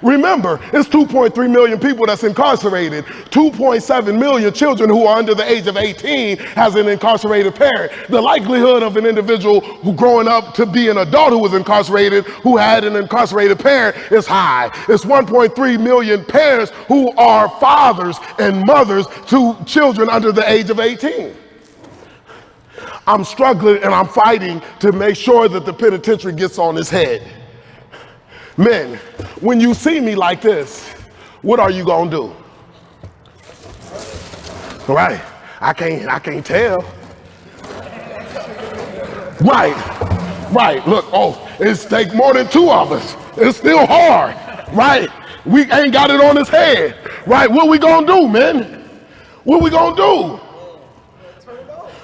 Remember, it's 2.3 million people that's incarcerated. 2.7 million children who are under the age of 18 has an incarcerated parent. The likelihood of an individual who growing up to be an adult who was incarcerated, who had an incarcerated parent, is high. It's 1.3 million parents who are fathers and mothers to children under the age of 18. I'm struggling and I'm fighting to make sure that the penitentiary gets on its head. Men, when you see me like this, what are you gonna do? Right? I can't tell. Right. Look, it's take more than two of us. It's still hard, right? We ain't got it on his head, right? What we gonna do, man? What we gonna do?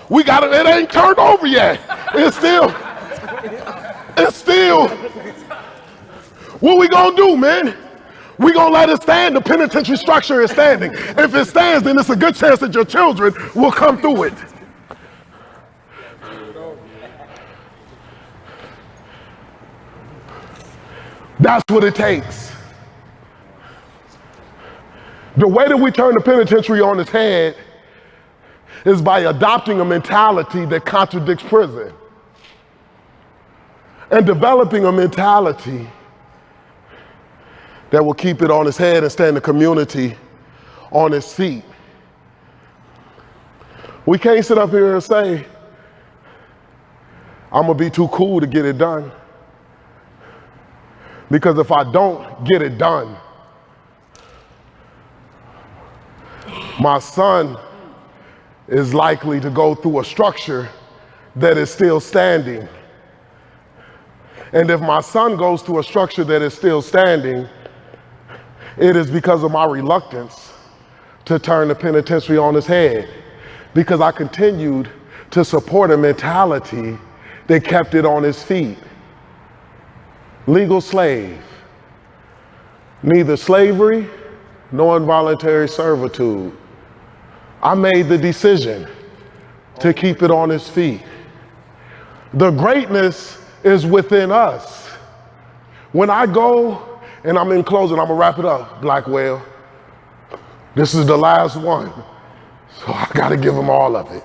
We got it. It ain't turned over yet. It's still. What we gonna do, man? We gonna let it stand. The penitentiary structure is standing. If it stands, then it's a good chance that your children will come through it. That's what it takes. The way that we turn the penitentiary on its head is by adopting a mentality that contradicts prison and developing a mentality that will keep it on its head and stand the community on its feet. We can't sit up here and say, I'm gonna be too cool to get it done. Because if I don't get it done, my son is likely to go through a structure that is still standing. And if my son goes through a structure that is still standing, it is because of my reluctance to turn the penitentiary on its head, because I continued to support a mentality that kept it on its feet. Legal slave, neither slavery nor involuntary servitude. I made the decision to keep it on its feet. The greatness is within us. When I go, and I'm in closing, I'm gonna wrap it up, Blackwell. This is the last one, so I gotta give them all of it.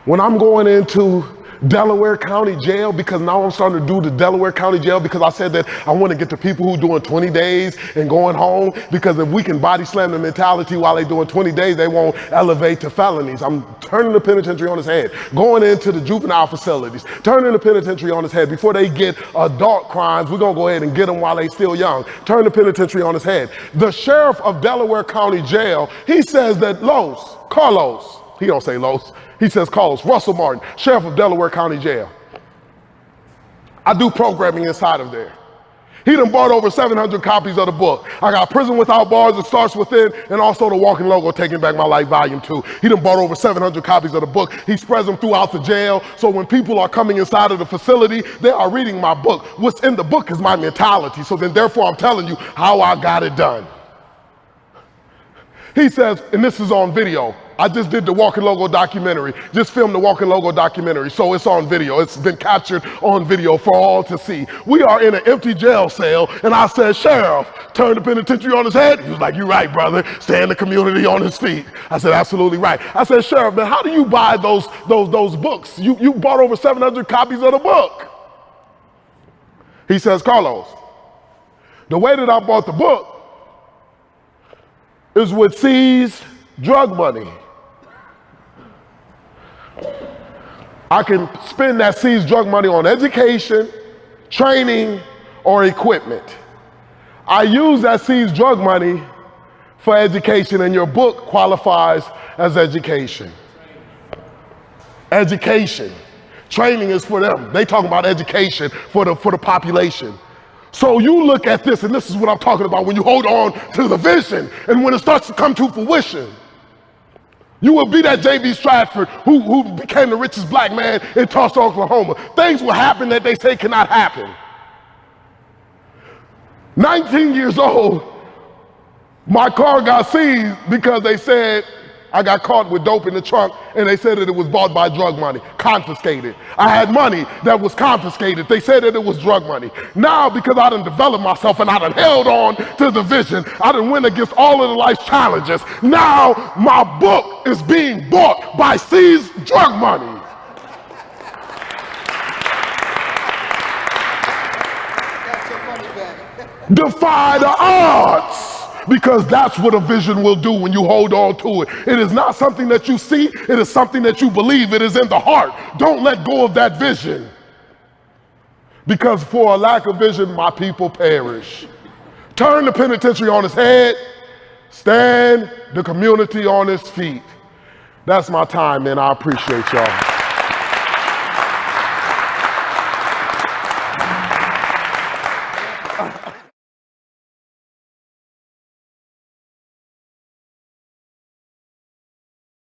When I'm going into Delaware County Jail, because now I'm starting to do the Delaware County Jail because I said that I want to get the people who doing 20 days and going home, because if we can body slam the mentality while they doing 20 days, they won't elevate to felonies. I'm turning the penitentiary on its head, going into the juvenile facilities, turning the penitentiary on its head. Before they get adult crimes, we're gonna go ahead and get them while they still young. Turn the penitentiary on its head. The sheriff of Delaware County Jail, he says that Carlos, he don't say Los, he says Carlos, Russell Martin, sheriff of Delaware County Jail. I do programming inside of there. He done bought over 700 copies of the book. I got Prison Without Bars, It Starts Within, and also the Walking Logo, Taking Back My Life, Volume 2. He done bought over 700 copies of the book. He spreads them throughout the jail, so when people are coming inside of the facility, they are reading my book. What's in the book is my mentality, so then therefore I'm telling you how I got it done. He says, and this is on video, I just did the Walking Logo documentary, just filmed the Walking Logo documentary, so it's on video. It's been captured on video for all to see. We are in an empty jail cell, and I said, Sheriff, turn the penitentiary on his head. He was like, you're right, brother. Stay in the community on his feet. I said, absolutely right. I said, Sheriff, man, how do you buy those books? You bought over 700 copies of the book. He says, Carlos, the way that I bought the book is with seized drug money. I can spend that seized drug money on education, training, or equipment. I use that seized drug money for education, and your book qualifies as education. Education. Training is for them. They talk about education for the population. So you look at this, and this is what I'm talking about when you hold on to the vision, and when it starts to come to fruition. You will be that J.B. Stratford who became the richest black man in Tulsa, Oklahoma. Things will happen that they say cannot happen. 19 years old, my car got seized because they said I got caught with dope in the trunk, and they said that it was bought by drug money, confiscated. I had money that was confiscated. They said that it was drug money. Now, because I done developed myself and I done held on to the vision, I done went against all of the life's challenges. Now, my book is being bought by seized drug money. Defy the odds. Because that's what a vision will do when you hold on to it. It is not something that you see, it is something that you believe. It is in the heart. Don't let go of that vision. Because for a lack of vision, my people perish. Turn the penitentiary on its head, stand the community on its feet. That's my time, man. I appreciate y'all.